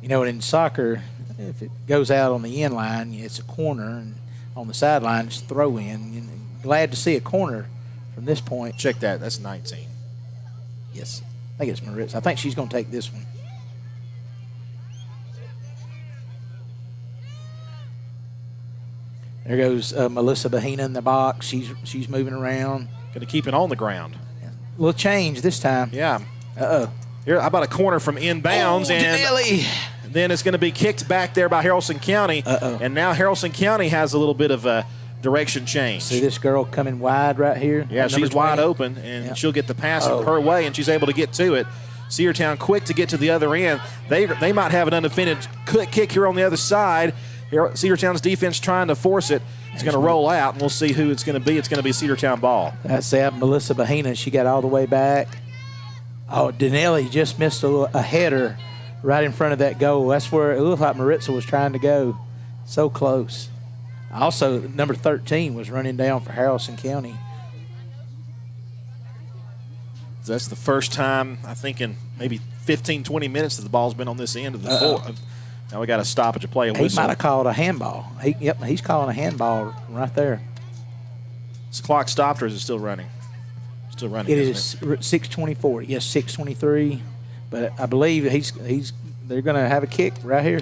[SPEAKER 2] You know, in soccer, if it goes out on the end line, it's a corner, and on the sideline, it's throw in. Glad to see a corner from this point.
[SPEAKER 1] Check that. That's 19.
[SPEAKER 2] Yes. I think it's Maritza. I think she's going to take this one. There goes Melissa Bahina in the box. She's moving around.
[SPEAKER 1] Going to keep it on the ground.
[SPEAKER 2] A little change this time.
[SPEAKER 1] Yeah.
[SPEAKER 2] Uh-oh.
[SPEAKER 1] Here, how about a corner from inbounds?
[SPEAKER 2] And
[SPEAKER 1] then it's going to be kicked back there by Haralson County.
[SPEAKER 2] Uh-oh.
[SPEAKER 1] And now Haralson County has a little bit of a direction change.
[SPEAKER 2] See this girl coming wide right here?
[SPEAKER 1] Yeah, she's wide open, and she'll get the pass her way, and she's able to get to it. Cedartown quick to get to the other end. They might have an undefended kick here on the other side. Here, Cedartown's defense trying to force it. It's going to roll out, and we'll see who it's going to be. It's going to be Cedartown ball.
[SPEAKER 2] That's that. Melissa Bahina, she got all the way back. Oh, Danelli just missed a header right in front of that goal. That's where it looked like Maritza was trying to go. So close. Also, number 13 was running down for Haralson County.
[SPEAKER 1] That's the first time, I think, in maybe 15, 20 minutes that the ball's been on this end of the floor. Now we got a stoppage of play.
[SPEAKER 2] He might have called a handball. He's calling a handball right there.
[SPEAKER 1] Is the clock stopped or is it still running? Still running.
[SPEAKER 2] It is 6:24. Yes, 6:23. But I believe they're going to have a kick right here.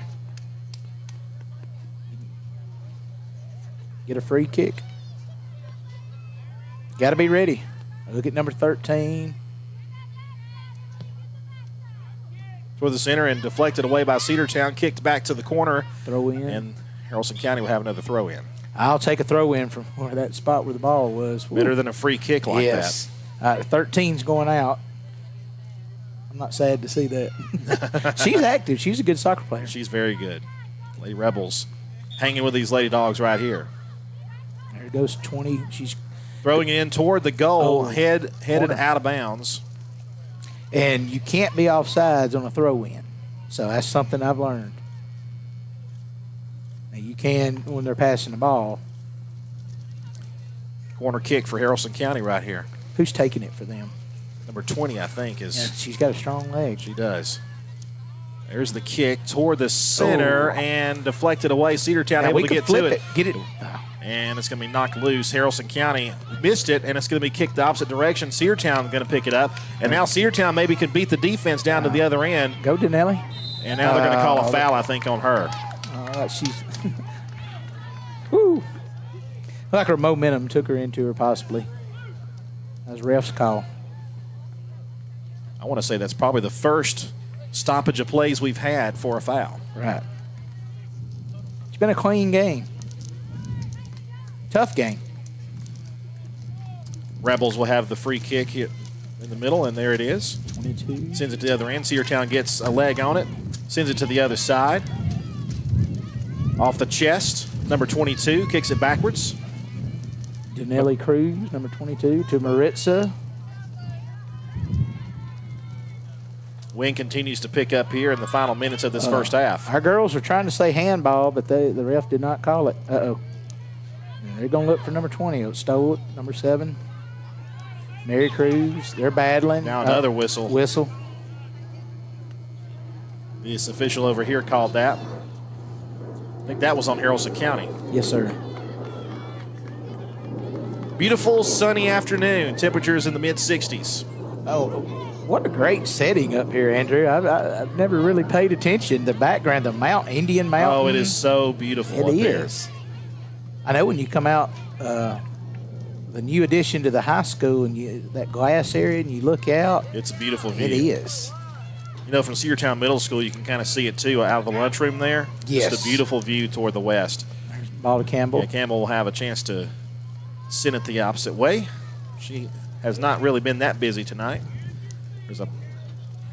[SPEAKER 2] Get a free kick. Got to be ready. Look at number 13.
[SPEAKER 1] Toward the center and deflected away by Cedartown. Kicked back to the corner.
[SPEAKER 2] Throw in.
[SPEAKER 1] And Haralson County will have another throw in.
[SPEAKER 2] I'll take a throw in from where that spot where the ball was.
[SPEAKER 1] Better than a free kick like that.
[SPEAKER 2] 13's going out. I'm not sad to see that. She's active. She's a good soccer player.
[SPEAKER 1] She's very good. Lady Rebels hanging with these Lady Dogs right here.
[SPEAKER 2] There goes 20. She's
[SPEAKER 1] throwing it in toward the goal, headed out of bounds.
[SPEAKER 2] And you can't be offsides on a throw-in. So that's something I've learned. Now you can when they're passing the ball.
[SPEAKER 1] Corner kick for Haralson County right here.
[SPEAKER 2] Who's taking it for them?
[SPEAKER 1] Number 20, I think, is.
[SPEAKER 2] Yeah, she's got a strong leg.
[SPEAKER 1] She does. There's the kick toward the center and deflected away. Cedartown able to get to it.
[SPEAKER 2] Get it.
[SPEAKER 1] And it's going to be knocked loose. Haralson County missed it, and it's going to be kicked the opposite direction. Cedartown going to pick it up. And now Cedartown maybe could beat the defense down to the other end.
[SPEAKER 2] Go, Danelli.
[SPEAKER 1] And now they're going to call a foul, I think, on her.
[SPEAKER 2] She's woo. Like her momentum took her into her possibly. That was ref's call.
[SPEAKER 1] I want to say that's probably the first stoppage of plays we've had for a foul.
[SPEAKER 2] Right. It's been a clean game. Tough game.
[SPEAKER 1] Rebels will have the free kick here in the middle, and there it is.
[SPEAKER 2] 22.
[SPEAKER 1] Sends it to the other end. Cedartown gets a leg on it. Sends it to the other side. Off the chest. Number 22 kicks it backwards.
[SPEAKER 2] Danelli Cruz, number 22, to Maritza.
[SPEAKER 1] Wind continues to pick up here in the final minutes of this first half.
[SPEAKER 2] Our girls are trying to say handball, but the ref did not call it. Uh-oh. They're going to look for number 20. It stole it, number 7. Mary Cruz, they're battling.
[SPEAKER 1] Now another whistle.
[SPEAKER 2] Whistle.
[SPEAKER 1] This official over here called that. I think that was on Haralson County.
[SPEAKER 2] Yes, sir.
[SPEAKER 1] Beautiful sunny afternoon. Temperatures in the mid-60s.
[SPEAKER 2] Oh, what a great setting up here, Andrew. I've never really paid attention. The background, the Indian Mountain.
[SPEAKER 1] Oh, it is so beautiful up there.
[SPEAKER 2] I know when you come out, the new addition to the high school, and that glass area, and you look out.
[SPEAKER 1] It's a beautiful view.
[SPEAKER 2] It is.
[SPEAKER 1] You know, from Cedartown Middle School, you can kind of see it, too, out of the lunchroom there.
[SPEAKER 2] Yes.
[SPEAKER 1] Just a beautiful view toward the west.
[SPEAKER 2] There's the ball to Campbell.
[SPEAKER 1] Yeah, Campbell will have a chance to send it the opposite way. She has not really been that busy tonight. There's a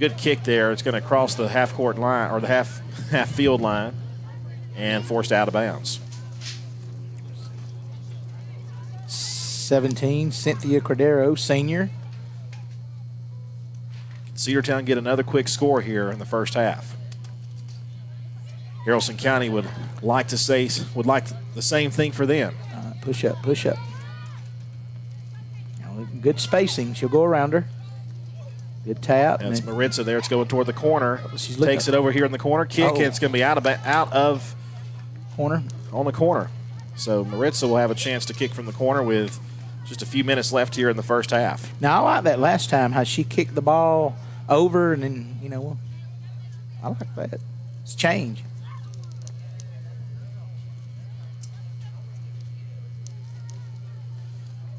[SPEAKER 1] Good kick there. It's going to cross the half-court line or the half-field line and forced out of bounds.
[SPEAKER 2] 17, Cynthia Cordero, senior.
[SPEAKER 1] Cedartown get another quick score here in the first half. Haralson County would like the same thing for them.
[SPEAKER 2] Push up, push up. Good spacing. She'll go around her. Good tap.
[SPEAKER 1] That's Maritza there. It's going toward the corner.
[SPEAKER 2] She's
[SPEAKER 1] Takes it over here in the corner. Kick.
[SPEAKER 2] Oh.
[SPEAKER 1] It's going to be out of
[SPEAKER 2] corner.
[SPEAKER 1] On the corner. So Maritza will have a chance to kick from the corner with just a few minutes left here in the first half.
[SPEAKER 2] Now, I like that last time, how she kicked the ball over and then, I like that. It's change.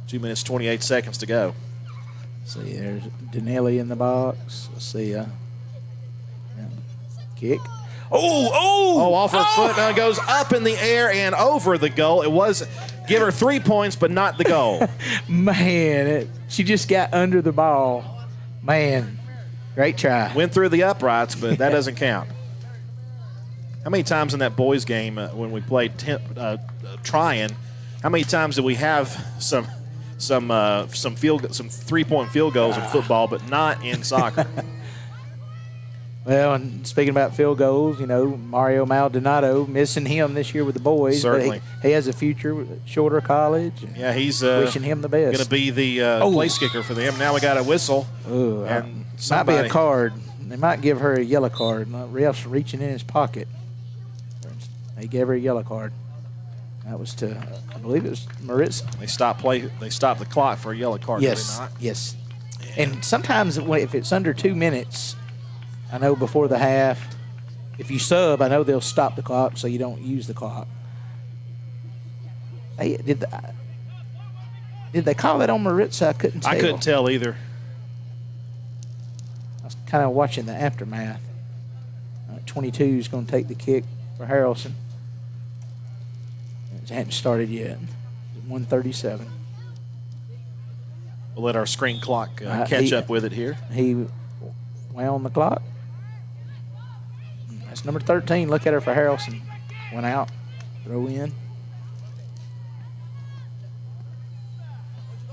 [SPEAKER 1] Two minutes, 28 seconds to go.
[SPEAKER 2] See, there's Danelli in the box. Let's see. Kick.
[SPEAKER 1] Oh, off her foot. Now it goes up in the air and over the goal. It was give her 3 points, but not the goal.
[SPEAKER 2] Man, she just got under the ball. Man, great try.
[SPEAKER 1] Went through the uprights, but that doesn't count. How many times in that boys game when we played trying, how many times did we have some 3-point field goals in football, but not in soccer?
[SPEAKER 2] Well, and speaking about field goals, Mario Maldonado, missing him this year with the boys.
[SPEAKER 1] Certainly.
[SPEAKER 2] But he has a future at Shorter College.
[SPEAKER 1] Yeah, he's
[SPEAKER 2] wishing him the best.
[SPEAKER 1] Going to be the place kicker for them. Now we got a whistle.
[SPEAKER 2] Ooh,
[SPEAKER 1] and
[SPEAKER 2] might be a card. They might give her a yellow card. Ref's reaching in his pocket. They gave her a yellow card. That was to, I believe it was Maritza.
[SPEAKER 1] They stopped the clock for a yellow card.
[SPEAKER 2] Yes,
[SPEAKER 1] did they not?
[SPEAKER 2] yes. And sometimes if it's under 2 minutes, I know before the half, if you sub, I know they'll stop the clock so you don't use the clock. Did they call that on Maritza? I couldn't tell.
[SPEAKER 1] I couldn't tell either.
[SPEAKER 2] I was kind of watching the aftermath. 22 is going to take the kick for Haralson. It hadn't started yet. 1:37.
[SPEAKER 1] We'll let our screen clock catch up with it here.
[SPEAKER 2] He wound the clock. That's number 13. Look at her for Haralson. Went out. Throw in.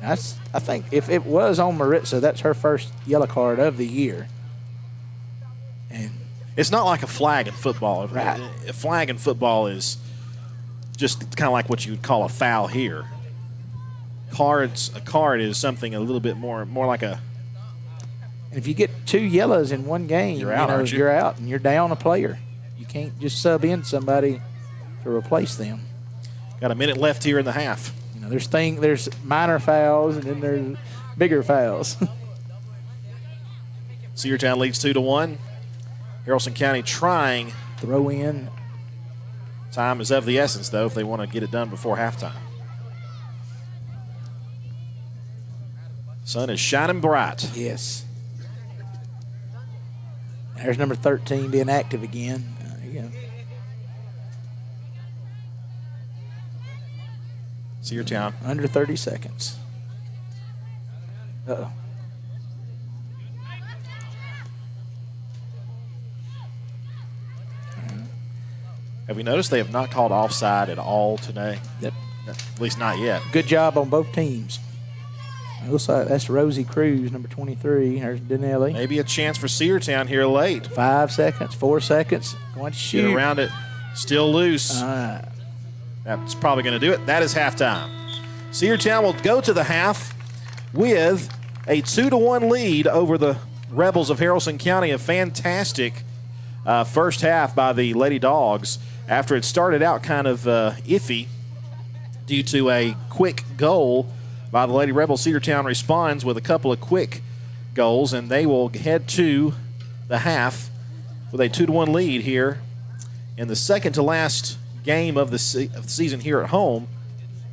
[SPEAKER 2] I think if it was on Maritza, that's her first yellow card of the year. And
[SPEAKER 1] it's not like a flag in football.
[SPEAKER 2] Right.
[SPEAKER 1] A flag in football is just kind of like what you would call a foul here. A card is something a little bit more like a.
[SPEAKER 2] And if you get 2 yellows in one game,
[SPEAKER 1] you're out, aren't you?
[SPEAKER 2] You're out, and you're down a player. You can't just sub in somebody to replace them.
[SPEAKER 1] Got a minute left here in the half.
[SPEAKER 2] There's minor fouls, and then there's bigger fouls.
[SPEAKER 1] Cedartown leads 2-1. Haralson County trying.
[SPEAKER 2] Throw in.
[SPEAKER 1] Time is of the essence, though, if they want to get it done before halftime. Sun is shining bright.
[SPEAKER 2] Yes. There's number 13 being active again. There you go.
[SPEAKER 1] Cedartown.
[SPEAKER 2] Under 30 seconds. Uh-oh.
[SPEAKER 1] Have we noticed they have not called offside at all today?
[SPEAKER 2] Yep.
[SPEAKER 1] At least not yet.
[SPEAKER 2] Good job on both teams. Looks like that's Rosie Cruz, number 23. There's Danelli.
[SPEAKER 1] Maybe a chance for Cedartown here late.
[SPEAKER 2] 5 seconds, 4 seconds. Going to shoot.
[SPEAKER 1] Get around it. Still loose. That's probably going to do it. That is halftime. Cedartown will go to the half with a 2-1 lead over the Rebels of Haralson County. A fantastic first half by the Lady Dawgs after it started out kind of iffy due to a quick goal by the Lady Rebels. Cedartown responds with a couple of quick goals, and they will head to the half with a 2-1 lead here in the second to last game of the season here at home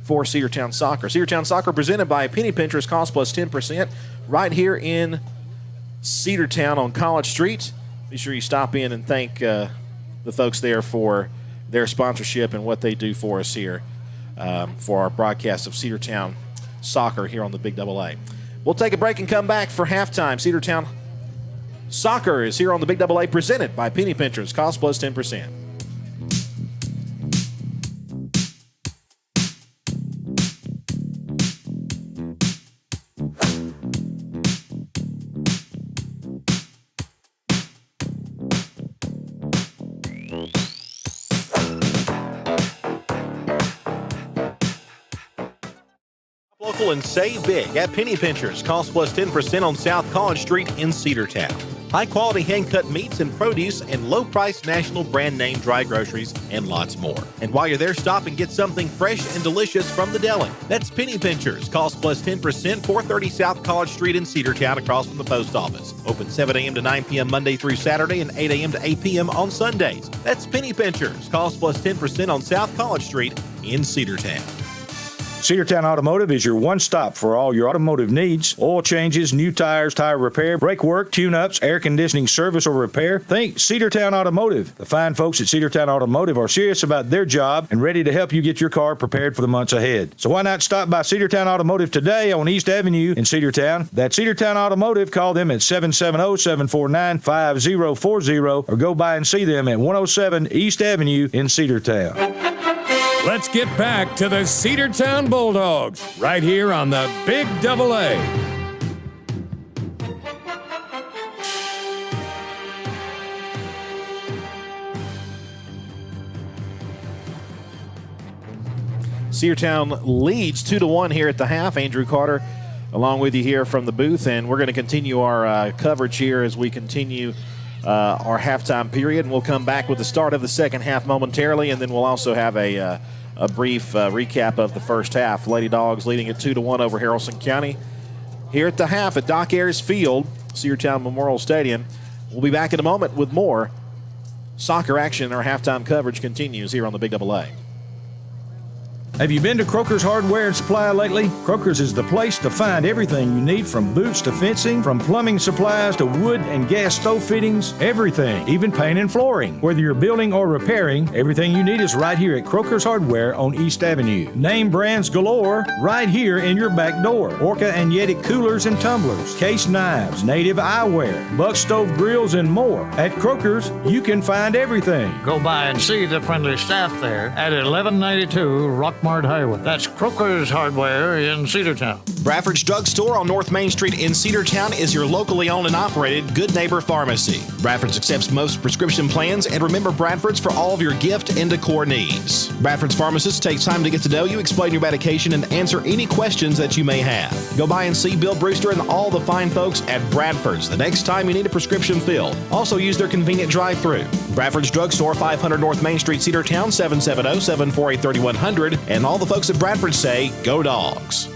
[SPEAKER 1] for Cedartown Soccer. Cedartown Soccer presented by Penny Pinchers, cost plus 10%, right here in Cedartown on College Street. Be sure you stop in and thank the folks there for their sponsorship and what they do for us here for our broadcast of Cedartown Soccer here on the Big AA. We'll take a break and come back for halftime. Cedartown Soccer is here on the Big Double A, presented by Penny Pinchers. Cost plus 10%. Local and save big at Penny Pinchers. Cost plus 10% on South College Street in Cedartown. High-quality hand-cut meats and produce and low-priced national brand name dry groceries and lots more. And while you're there, stop and get something fresh and delicious from the deli. That's Penny Pinchers. Cost plus 10%, 430 South College Street in Cedartown, across from the post office. Open 7 a.m. to 9 p.m. Monday through Saturday and 8 a.m. to 8 p.m. on Sundays. That's Penny Pinchers. Cost plus 10% on South College Street in Cedartown.
[SPEAKER 3] Cedartown Automotive is your one stop for all your automotive needs. Oil changes, new tires, tire repair, brake work, tune-ups, air conditioning service or repair. Think Cedartown Automotive. The fine folks at Cedartown Automotive are serious about their job and ready to help you get your car prepared for the months ahead. So why not stop by Cedartown Automotive today on East Avenue in Cedartown? That's Cedartown Automotive. Call them at 770-749-5040 or go by and see them at 107 East Avenue in Cedartown.
[SPEAKER 4] Let's get back to the Cedartown Bulldogs right here on the Big Double A.
[SPEAKER 1] Cedartown leads 2-1 here at the half. Andrew Carter along with you here from the booth, and we're going to continue our coverage here as we continue our halftime period, and we'll come back with the start of the second half momentarily, and then we'll also have a brief recap of the first half. Lady Dogs leading at 2-1 over Haralson County. Here at the half at Doc Ayers Field, Cedartown Memorial Stadium. We'll be back in a moment with more soccer action. Our halftime coverage continues here on the Big Double A.
[SPEAKER 3] Have you been to Croker's Hardware and Supply lately? Croker's is the place to find everything you need, from boots to fencing, from plumbing supplies to wood and gas stove fittings, everything, even paint and flooring. Whether you're building or repairing, everything you need is right here at Croker's Hardware on East Avenue. Name brands galore right here in your back door. Orca and Yeti coolers and tumblers, case knives, native eyewear, buck stove grills, and more. At Croker's, you can find everything.
[SPEAKER 5] Go by and see the friendly staff there at 1192 Rockmart Highway. That's Croker's Hardware in Cedartown.
[SPEAKER 6] Bradford's Drugstore on North Main Street in Cedartown is your locally owned and operated Good Neighbor Pharmacy. Bradford's accepts most prescription plans, and remember Bradford's for all of your gift and decor needs. Bradford's pharmacist takes time to get to know you, explain your medication, and answer any questions that you may have. Go by and see Bill Brewster and all the fine folks at Bradford's the next time you need a prescription filled. Also use their convenient drive-thru. Bradford's Drugstore, 500 North Main Street, Cedartown, 770-748-3100. And all the folks at Bradford say, go Dogs.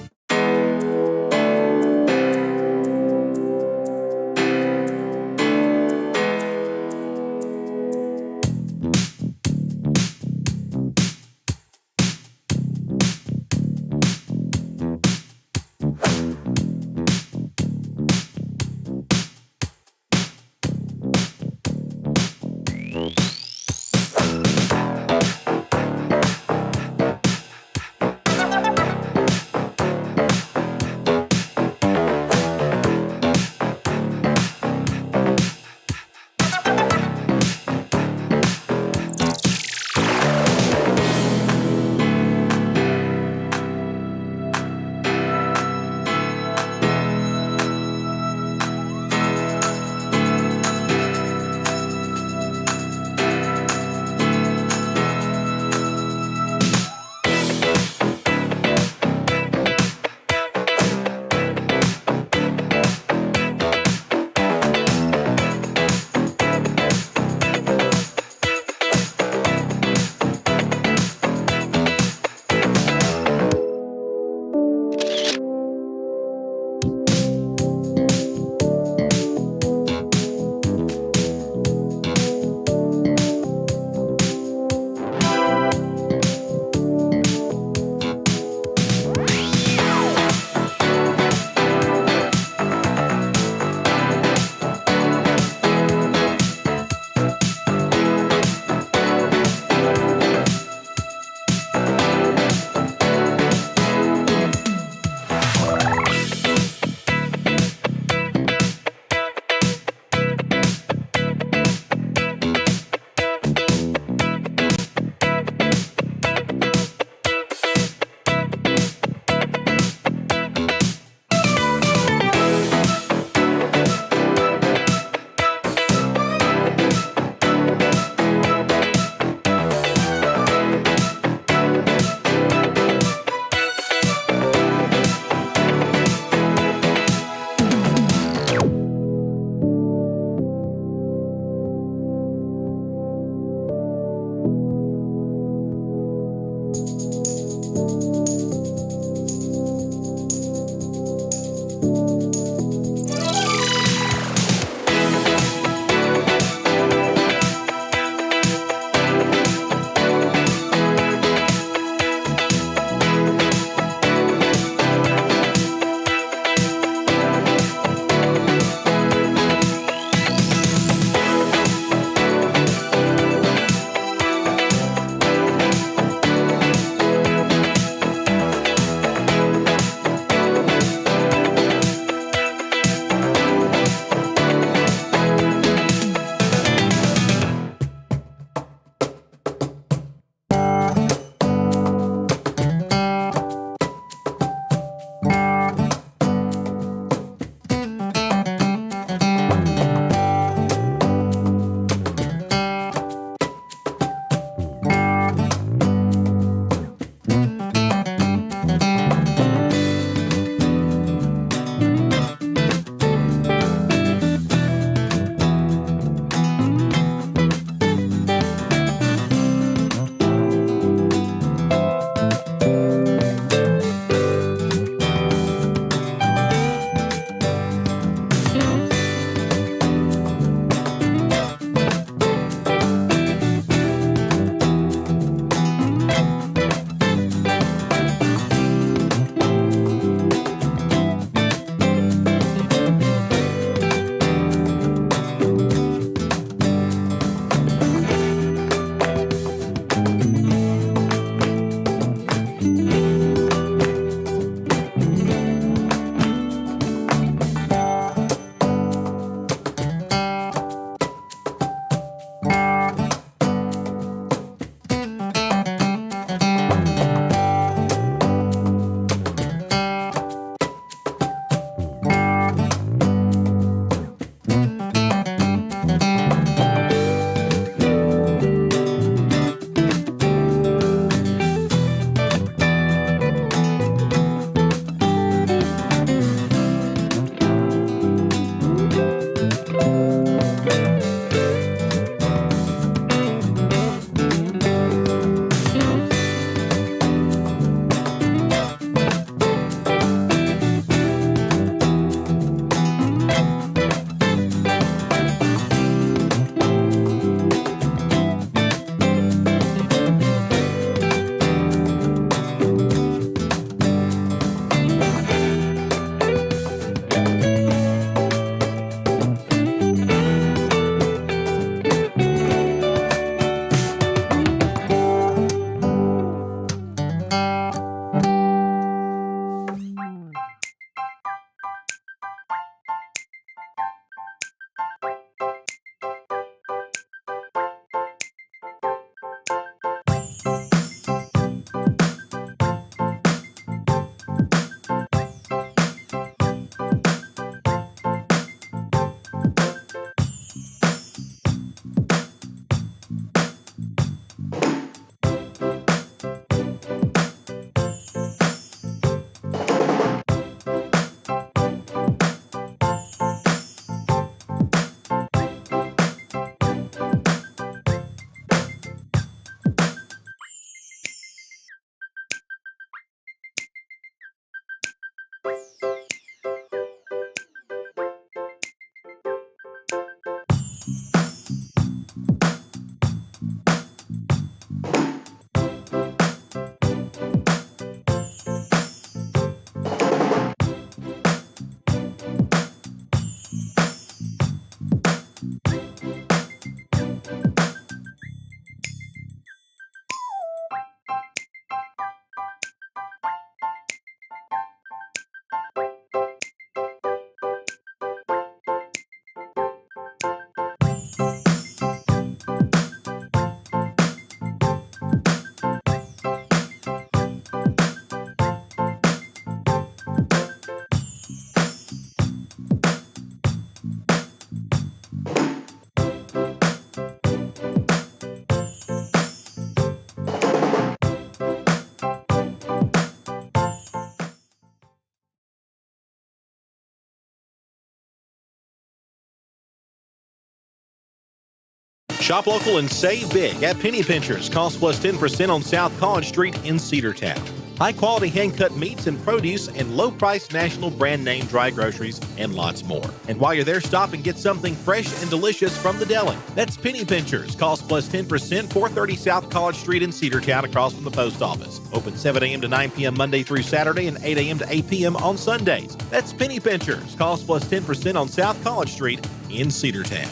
[SPEAKER 6] Shop local and save big at Penny Pinchers. Cost plus 10% on South College Street in Cedartown. High-quality hand-cut meats and produce and low-priced national brand name dry groceries and lots more. And while you're there, stop and get something fresh and delicious from the deli. That's Penny Pinchers. Cost plus 10%, 430 South College Street in Cedartown across from the post office. Open 7 a.m. to 9 p.m. Monday through Saturday and 8 a.m. to 8 p.m. on Sundays. That's Penny Pinchers. Cost plus 10% on South College Street in Cedartown.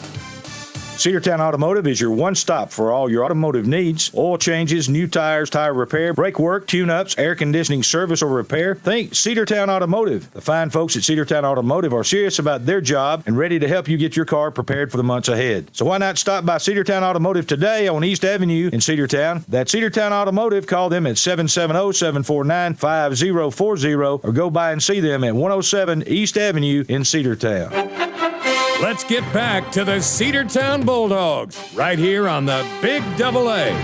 [SPEAKER 3] Cedartown Automotive is your one-stop for all your automotive needs. Oil changes, new tires, tire repair, brake work, tune-ups, air conditioning service or repair. Think Cedartown Automotive. The fine folks at Cedartown Automotive are serious about their job and ready to help you get your car prepared for the months ahead. So why not stop by Cedartown Automotive today on East Avenue in Cedartown? That's Cedartown Automotive. Call them at 770-749-5040 or go by and see them at 107 East Avenue in Cedartown.
[SPEAKER 4] Let's get back to the Cedartown Bulldogs right here on the Big Double A.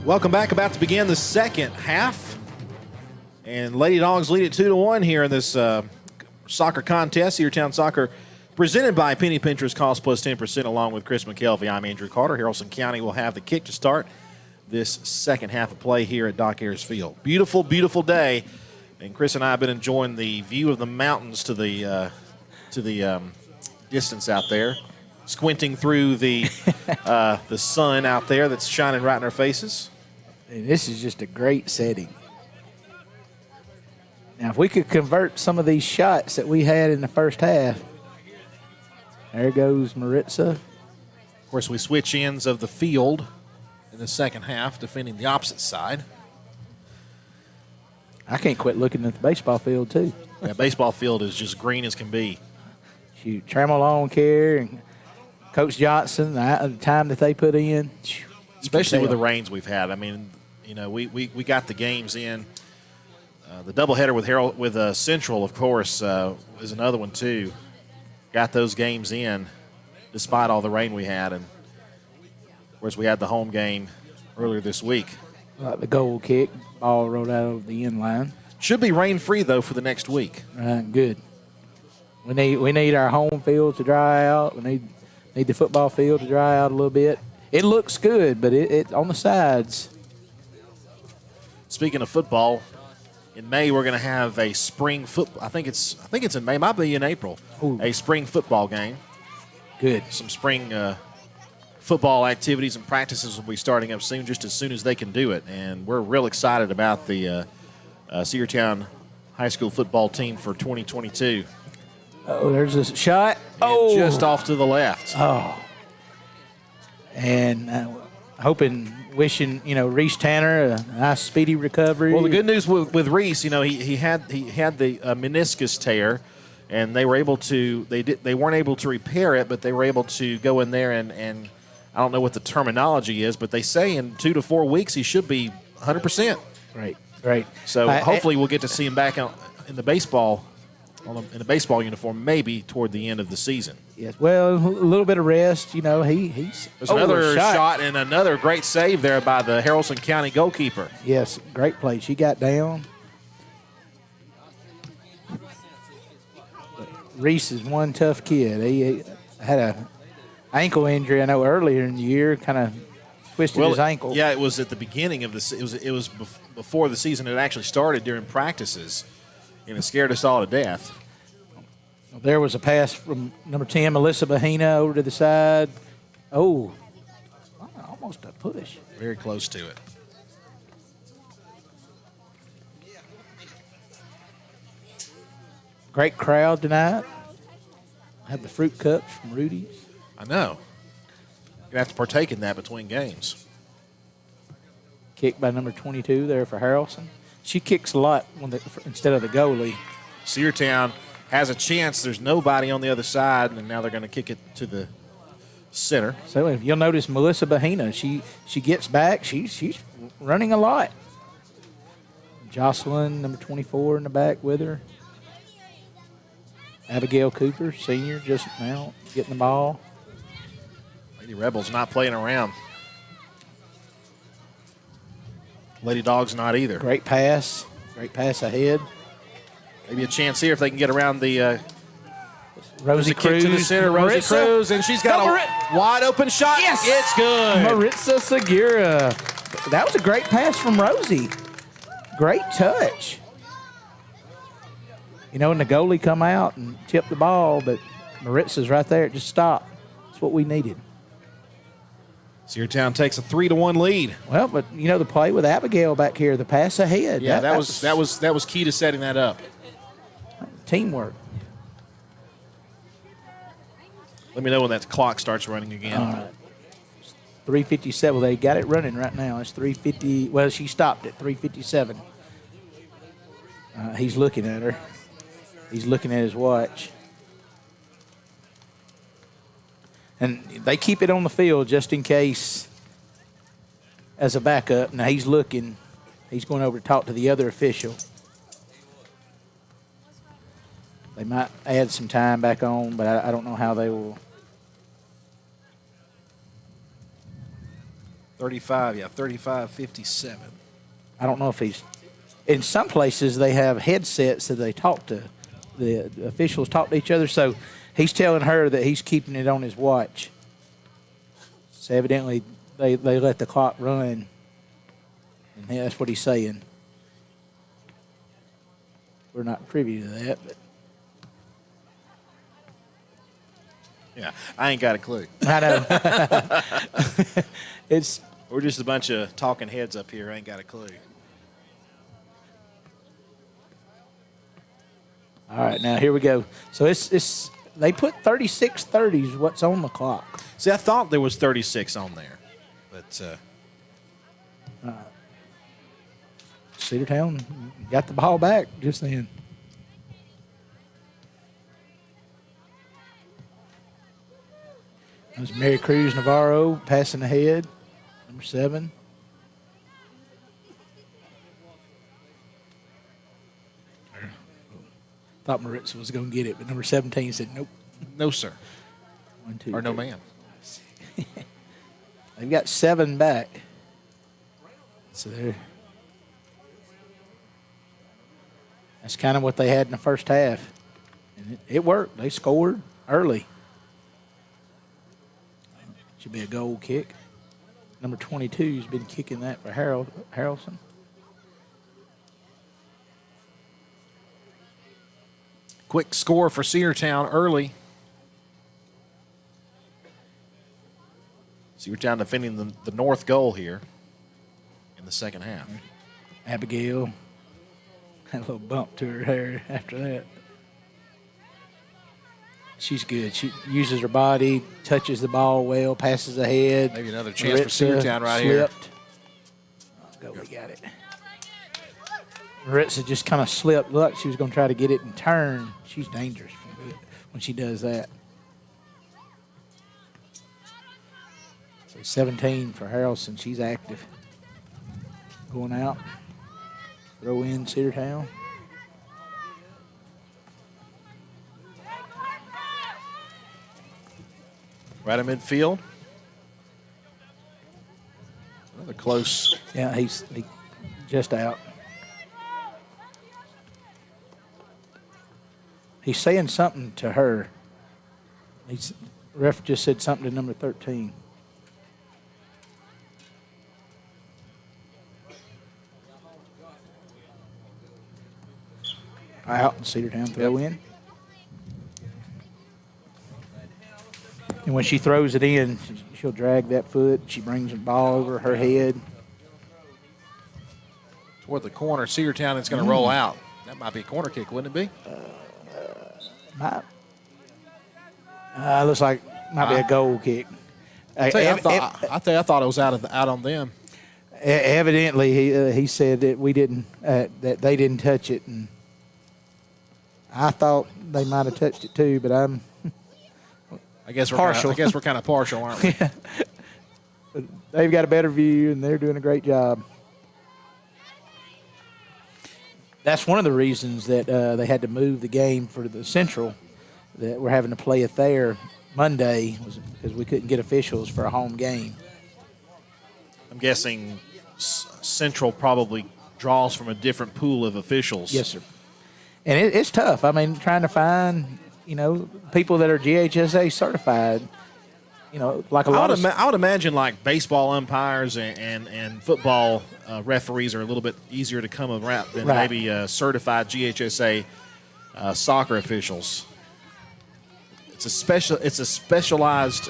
[SPEAKER 1] Welcome back. About to begin the second half. And Lady Dogs lead it 2-1 here in this soccer contest. Cedartown Soccer presented by Penny Pinchers, cost plus 10% along with Chris McKelvey. I'm Andrew Carter. Haralson County will have the kick to start this second half of play here at Dock Ayers Field. Beautiful, beautiful day. And Chris and I have been enjoying the view of the mountains to the distance out there, squinting through the sun out there that's shining right in our faces.
[SPEAKER 2] And this is just a great setting. Now, if we could convert some of these shots that we had in the first half, there goes Maritza.
[SPEAKER 1] Of course, we switch ends of the field in the second half, defending the opposite side.
[SPEAKER 2] I can't quit looking at the baseball field, too.
[SPEAKER 1] Yeah, baseball field is just green as can be.
[SPEAKER 2] Shoot, Trammell Lawn Care and Coach Johnson, the time that they put in.
[SPEAKER 1] Especially with the rains we've had. I mean, you know, we got the games in. The doubleheader with Central, of course, is another one, too. Got those games in despite all the rain we had. And, of course, we had the home game earlier this week.
[SPEAKER 2] The goal kick, ball rolled out over the end line.
[SPEAKER 1] Should be rain-free, though, for the next week.
[SPEAKER 2] Good. We need our home field to dry out. We need the football field to dry out a little bit. It looks good, but it on the sides.
[SPEAKER 1] Speaking of football, in May we're going to have a spring football. I think it's in May. Might be in April.
[SPEAKER 2] Ooh.
[SPEAKER 1] A spring football game.
[SPEAKER 2] Good.
[SPEAKER 1] Some spring football activities and practices will be starting up soon, just as soon as they can do it. And we're real excited about the Cedartown High School football team for 2022.
[SPEAKER 2] Oh, there's a shot.
[SPEAKER 1] And just off to the left.
[SPEAKER 2] Oh. And wishing, Reese Tanner a nice speedy recovery.
[SPEAKER 1] Well, the good news with Reese, he had the meniscus tear, and they were able to they weren't able to repair it, but they were able to go in there and I don't know what the terminology is, but they say in 2 to 4 weeks he should be 100%.
[SPEAKER 2] Great.
[SPEAKER 1] So hopefully we'll get to see him back out in the baseball uniform, maybe toward the end of the season.
[SPEAKER 2] Yes. Well, a little bit of rest. He's
[SPEAKER 1] There's another shot and another great save there by the Haralson County goalkeeper.
[SPEAKER 2] Yes, great play. She got down. Reese is one tough kid. He had a ankle injury, I know, earlier in the year, kind of twisted his ankle.
[SPEAKER 1] Yeah, it was at the beginning of it was before the season had actually started during practices, and it scared us all to death.
[SPEAKER 2] There was a pass from number 10, Melissa Bahina, over to the side. Oh, almost a push.
[SPEAKER 1] Very close to it.
[SPEAKER 2] Great crowd tonight. Had the fruit cups from Rudy's.
[SPEAKER 1] I know. You're going to have to partake in that between games.
[SPEAKER 2] Kicked by number 22 there for Haralson. She kicks a lot instead of the goalie.
[SPEAKER 1] Cedartown has a chance. There's nobody on the other side, and now they're going to kick it to the center.
[SPEAKER 2] So if you'll notice Melissa Bahina, she gets back. She's running a lot. Jocelyn, number 24, in the back with her. Abigail Cooper, senior, just now getting the ball.
[SPEAKER 1] Lady Rebels not playing around. Lady Dogs not either.
[SPEAKER 2] Great pass ahead.
[SPEAKER 1] Maybe a chance here if they can get around the
[SPEAKER 2] Rosie
[SPEAKER 1] kick to the
[SPEAKER 2] Cruz.
[SPEAKER 1] center. Rosie
[SPEAKER 2] Maritza.
[SPEAKER 1] Cruz, and she's got a wide open shot.
[SPEAKER 2] Yes!
[SPEAKER 1] It's good.
[SPEAKER 2] Maritza Segura. That was a great pass from Rosie. Great touch. You know, and the goalie come out and tipped the ball, but Maritza's right there. It just stopped. That's what we needed.
[SPEAKER 1] Cedartown takes a 3-1 lead.
[SPEAKER 2] Well, but you know the play with Abigail back here, the pass ahead.
[SPEAKER 1] Yeah, that was key to setting that up.
[SPEAKER 2] Teamwork.
[SPEAKER 1] Let me know when that clock starts running again.
[SPEAKER 2] All right. 3:57. Well, they got it running right now. It's 3:50. Well, she stopped at 3:57. He's looking at her. He's looking at his watch. And they keep it on the field just in case as a backup. Now he's looking. He's going over to talk to the other official. They might add some time back on, but I don't know how they will.
[SPEAKER 1] 35-57.
[SPEAKER 2] I don't know if he's. In some places, they have headsets that they talk to. The officials talk to each other, so he's telling her that he's keeping it on his watch. So evidently, they let the clock run, and that's what he's saying. We're not privy to that, but
[SPEAKER 1] Yeah, I ain't got a clue.
[SPEAKER 2] I know.
[SPEAKER 1] We're just a bunch of talking heads up here. I ain't got a clue.
[SPEAKER 2] All right, now here we go. So it's they put 36:30 is what's on the clock.
[SPEAKER 1] See, I thought there was 36 on there, but
[SPEAKER 2] Cedartown got the ball back just then. It was Mary Cruz Navarro passing ahead, number 7. Thought Maritza was going to get it, but number 17 said nope.
[SPEAKER 1] no, sir.
[SPEAKER 2] 1, 2,
[SPEAKER 1] Or no,
[SPEAKER 2] 3.
[SPEAKER 1] ma'am.
[SPEAKER 2] They've got 7 back. So that's kind of what they had in the first half. And it worked. They scored early. Should be a goal kick. Number 22 has been kicking that for Haralson.
[SPEAKER 1] Quick score for Cedartown early. Cedartown defending the north goal here in the second half.
[SPEAKER 2] Abigail had a little bump to her hair after that. She's good. She uses her body, touches the ball well, passes ahead.
[SPEAKER 1] Maybe another chance for Cedartown right here.
[SPEAKER 2] Go, we got it. Maritza just kind of slipped. Look, she was going to try to get it and turn. She's dangerous when she does that. So 17 for Haralson. She's active. Going out. Throw in Cedartown.
[SPEAKER 1] Right in midfield. Another close.
[SPEAKER 2] Yeah, he's just out. He's saying something to her. Ref just said something to number 13. Out, Cedartown throw in. And when she throws it in, she'll drag that foot. She brings the ball over her head.
[SPEAKER 1] Toward the corner, Cedartown is going to roll out. That might be a corner kick, wouldn't it be?
[SPEAKER 2] Looks like might be a goal kick.
[SPEAKER 1] I thought it was out on them.
[SPEAKER 2] Evidently, he said that we didn't, that they didn't touch it, and I thought they might have touched it too. But I'm partial.
[SPEAKER 1] I guess we're kind of partial, aren't we?
[SPEAKER 2] Yeah. But they've got a better view, and they're doing a great job. That's one of the reasons that they had to move the game for the Central, that we're having to play it there Monday, was because we couldn't get officials for a home game.
[SPEAKER 1] I'm guessing Central probably draws from a different pool of officials.
[SPEAKER 2] Yes, sir. And it's tough. I mean, trying to find, people that are GHSA certified, like a lot of.
[SPEAKER 1] I would imagine like baseball umpires and football referees are a little bit easier to come around than maybe certified GHSA soccer officials. It's a specialized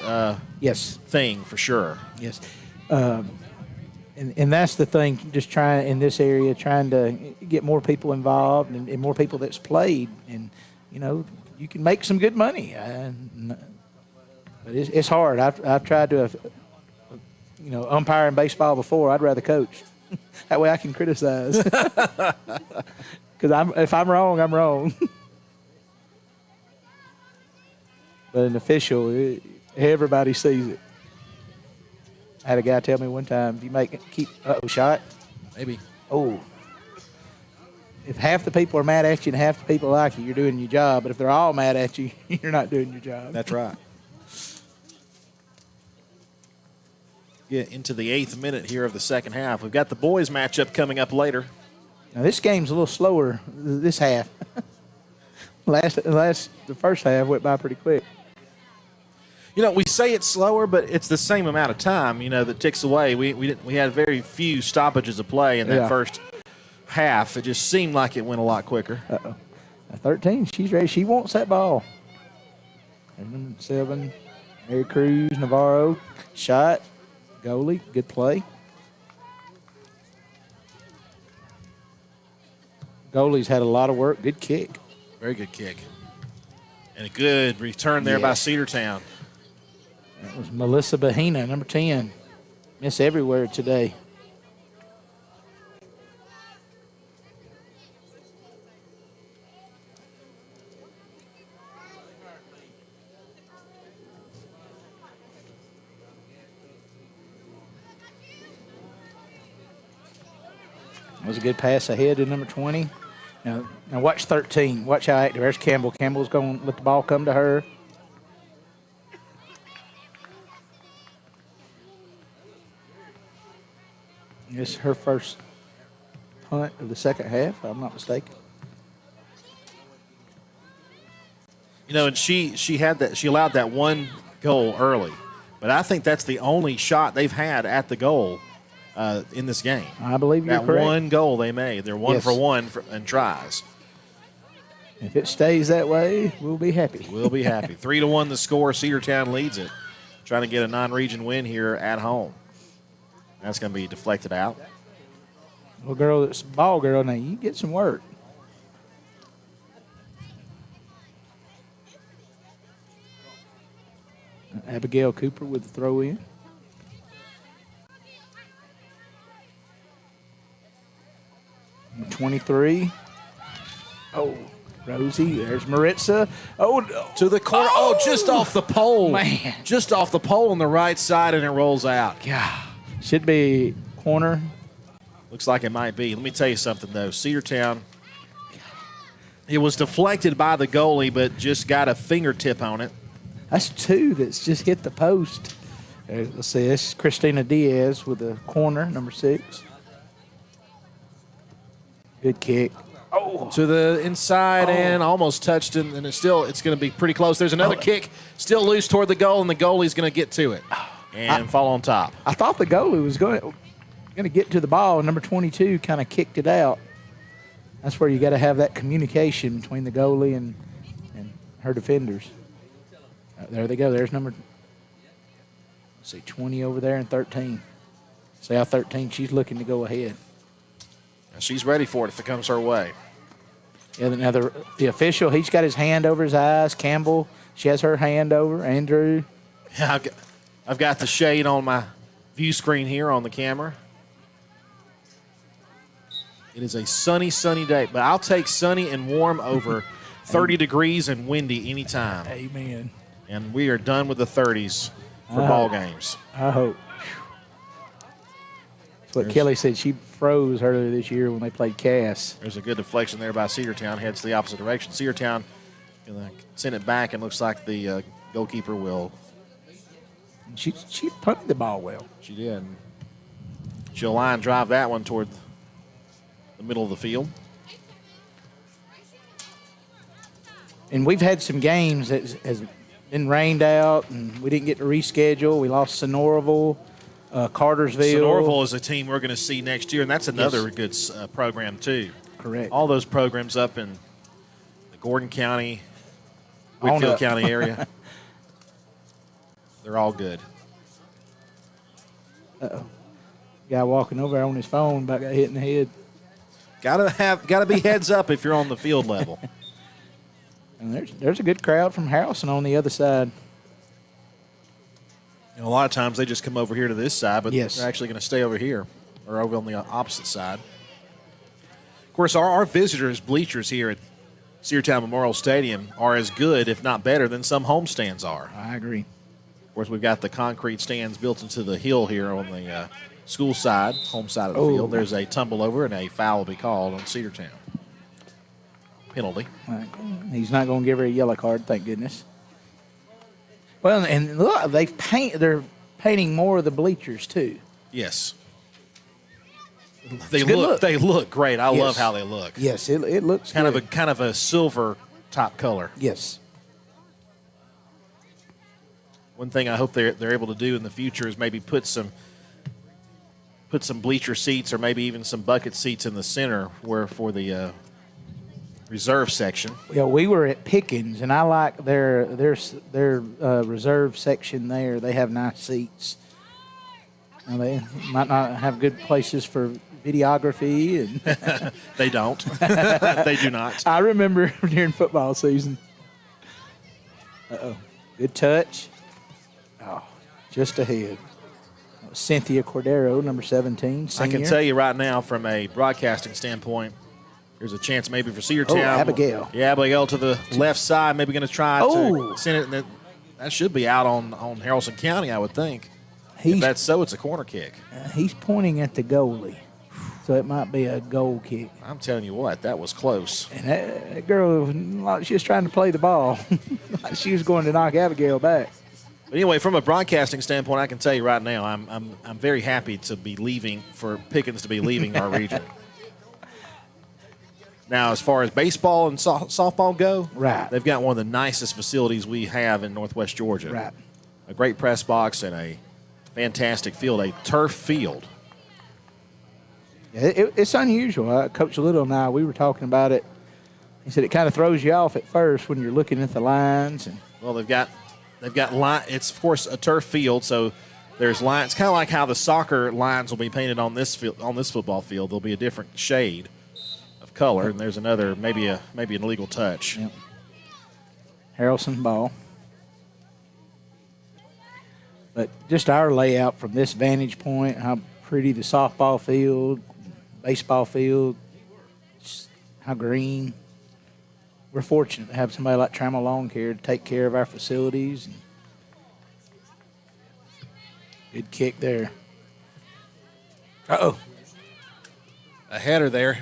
[SPEAKER 2] yes
[SPEAKER 1] thing for sure.
[SPEAKER 2] Yes. And that's the thing, just trying to get more people involved and more people that's played. And, you can make some good money. But it's hard. I've tried to, umpire in baseball before. I'd rather coach. That way I can criticize. Because if I'm wrong, I'm wrong. But an official, everybody sees it. I had a guy tell me one time, if you shot.
[SPEAKER 1] Maybe.
[SPEAKER 2] Oh. If half the people are mad at you and half the people like you, you're doing your job. But if they're all mad at you, you're not doing your job.
[SPEAKER 1] That's right. Get into the 8th minute here of the second half. We've got the boys matchup coming up later.
[SPEAKER 2] Now this game's a little slower this half. The first half went by pretty quick.
[SPEAKER 1] We say it's slower, but it's the same amount of time, that ticks away. We had very few stoppages of play in that first half. It just seemed like it went a lot quicker.
[SPEAKER 2] Uh-oh. 13, she's ready. She wants that ball. And number 7, Mary Cruz, Navarro, shot, goalie, good play. Goalie's had a lot of work, good kick.
[SPEAKER 1] Very good kick. And a good return there by Cedartown.
[SPEAKER 2] That was Melissa Bahina, number 10. Miss everywhere today. That was a good pass ahead to number 20. Now watch 13. Watch how active. There's Campbell. Campbell's going to let the ball come to her. This is her first punt of the second half, if I'm not mistaken.
[SPEAKER 1] And she allowed that one goal early, but I think that's the only shot they've had at the goal in this game.
[SPEAKER 2] I believe you're correct.
[SPEAKER 1] That one goal they made, they're 1 for 1 and tries.
[SPEAKER 2] If it stays that way, we'll be happy.
[SPEAKER 1] We'll be happy. 3-1 the score. Cedartown leads it, trying to get a non-region win here at home. That's going to be deflected out.
[SPEAKER 2] Well, girl, that's ball girl. Now you get some work. Abigail Cooper with the throw in. Number 23. Oh, Rosie. There's Maritza. Oh,
[SPEAKER 1] to the corner. Oh, just off the pole.
[SPEAKER 2] Man.
[SPEAKER 1] Just off the pole on the right side, and it rolls out.
[SPEAKER 2] Yeah. Should be corner.
[SPEAKER 1] Looks like it might be. Let me tell you something, though. Cedartown, it was deflected by the goalie, but just got a fingertip on it.
[SPEAKER 2] That's 2 that's just hit the post. Let's see. This is Christina Diaz with the corner, number 6. Good kick. Oh,
[SPEAKER 1] to the inside and almost touched it, and it's going to be pretty close. There's another kick, still loose toward the goal, and the goalie's going to get to it and fall on top.
[SPEAKER 2] I thought the goalie was going to get to the ball. Number 22 kind of kicked it out. That's where you got to have that communication between the goalie and her defenders. There they go. There's number 20 over there and 13. See how 13, she's looking to go ahead.
[SPEAKER 1] She's ready for it if it comes her way.
[SPEAKER 2] Yeah, now the official, he's got his hand over his eyes. Campbell, she has her hand over. Andrew.
[SPEAKER 1] Yeah, I've got the shade on my view screen here on the camera. It is a sunny, sunny day, but I'll take sunny and warm over 30 degrees and windy anytime.
[SPEAKER 2] Amen.
[SPEAKER 1] And we are done with the 30s for ball games.
[SPEAKER 2] I hope. That's what Kelly said. She froze earlier this year when they played Cass.
[SPEAKER 1] There's a good deflection there by Cedartown. Heads the opposite direction. Cedartown going to send it back, and looks like the goalkeeper will.
[SPEAKER 2] She punted the ball well.
[SPEAKER 1] She did. She'll line drive that one toward the middle of the field.
[SPEAKER 2] And we've had some games that has been rained out, and we didn't get to reschedule. We lost Sonoraville, Cartersville.
[SPEAKER 1] Sonoraville is a team we're going to see next year, and that's another good program too.
[SPEAKER 2] Correct.
[SPEAKER 1] All those programs up in the Gordon County, Whitfield County area, they're all good.
[SPEAKER 2] Guy walking over on his phone about got hit in the head.
[SPEAKER 1] Gotta be heads up if you're on the field level.
[SPEAKER 2] And there's a good crowd from Haralson on the other side.
[SPEAKER 1] You know, a lot of times they just come over here to this side, but
[SPEAKER 2] Yes.
[SPEAKER 1] they're actually going to stay over here or over on the opposite side. Of course, our visitors' bleachers here at Cedartown Memorial Stadium are as good, if not better, than some home stands are.
[SPEAKER 2] I agree.
[SPEAKER 1] Of course, we've got the concrete stands built into the hill here on the school side, home side of the field. There's a tumble over and a foul will be called on Cedartown. Penalty.
[SPEAKER 2] He's not going to give her a yellow card, thank goodness. Well, and look, they're painting more of the bleachers too.
[SPEAKER 1] Yes. They look great. I love how they look.
[SPEAKER 2] Yes, it looks
[SPEAKER 1] kind
[SPEAKER 2] good.
[SPEAKER 1] of a silver top color.
[SPEAKER 2] Yes.
[SPEAKER 1] One thing I hope they're able to do in the future is maybe put some bleacher seats or maybe even some bucket seats in the center for the reserve section.
[SPEAKER 2] Yeah, we were at Pickens, and I like their reserve section there. They have nice seats. Now, they might not have good places for videography, and
[SPEAKER 1] They don't. They do not.
[SPEAKER 2] I remember during football season. Good touch. Oh, just ahead. Cynthia Cordero, number 17, senior.
[SPEAKER 1] I can tell you right now, from a broadcasting standpoint, there's a chance maybe for Cedartown.
[SPEAKER 2] Abigail.
[SPEAKER 1] Yeah, Abigail to the left side, maybe going to try to send it. And that should be out on Haralson County, I would think. If that's so, it's a corner kick.
[SPEAKER 2] He's pointing at the goalie, so it might be a goal kick.
[SPEAKER 1] I'm telling you what, that was close.
[SPEAKER 2] And that girl, like she was trying to play the ball. Like she was going to knock Abigail back.
[SPEAKER 1] But anyway, from a broadcasting standpoint, I can tell you right now, I'm very happy to be leaving, for Pickens to be leaving our region. Now, as far as baseball and softball go,
[SPEAKER 2] Right.
[SPEAKER 1] they've got one of the nicest facilities we have in Northwest Georgia.
[SPEAKER 2] Right.
[SPEAKER 1] A great press box and a fantastic field, a turf field.
[SPEAKER 2] It's unusual. Coach Little and I, we were talking about it. He said it kind of throws you off at first when you're looking at the lines. And
[SPEAKER 1] Well, they've got line. It's of course a turf field, so there's lines. Kind of like how the soccer lines will be painted on this field, on this football field. There'll be a different shade of color, and there's another maybe an illegal touch.
[SPEAKER 2] Yep. Haralson ball. But just our layout from this vantage point, how pretty the softball field, baseball field, just how green. We're fortunate to have somebody like Trammell Lawn Care to take care of our facilities. Good kick there. Uh-oh.
[SPEAKER 1] A header there,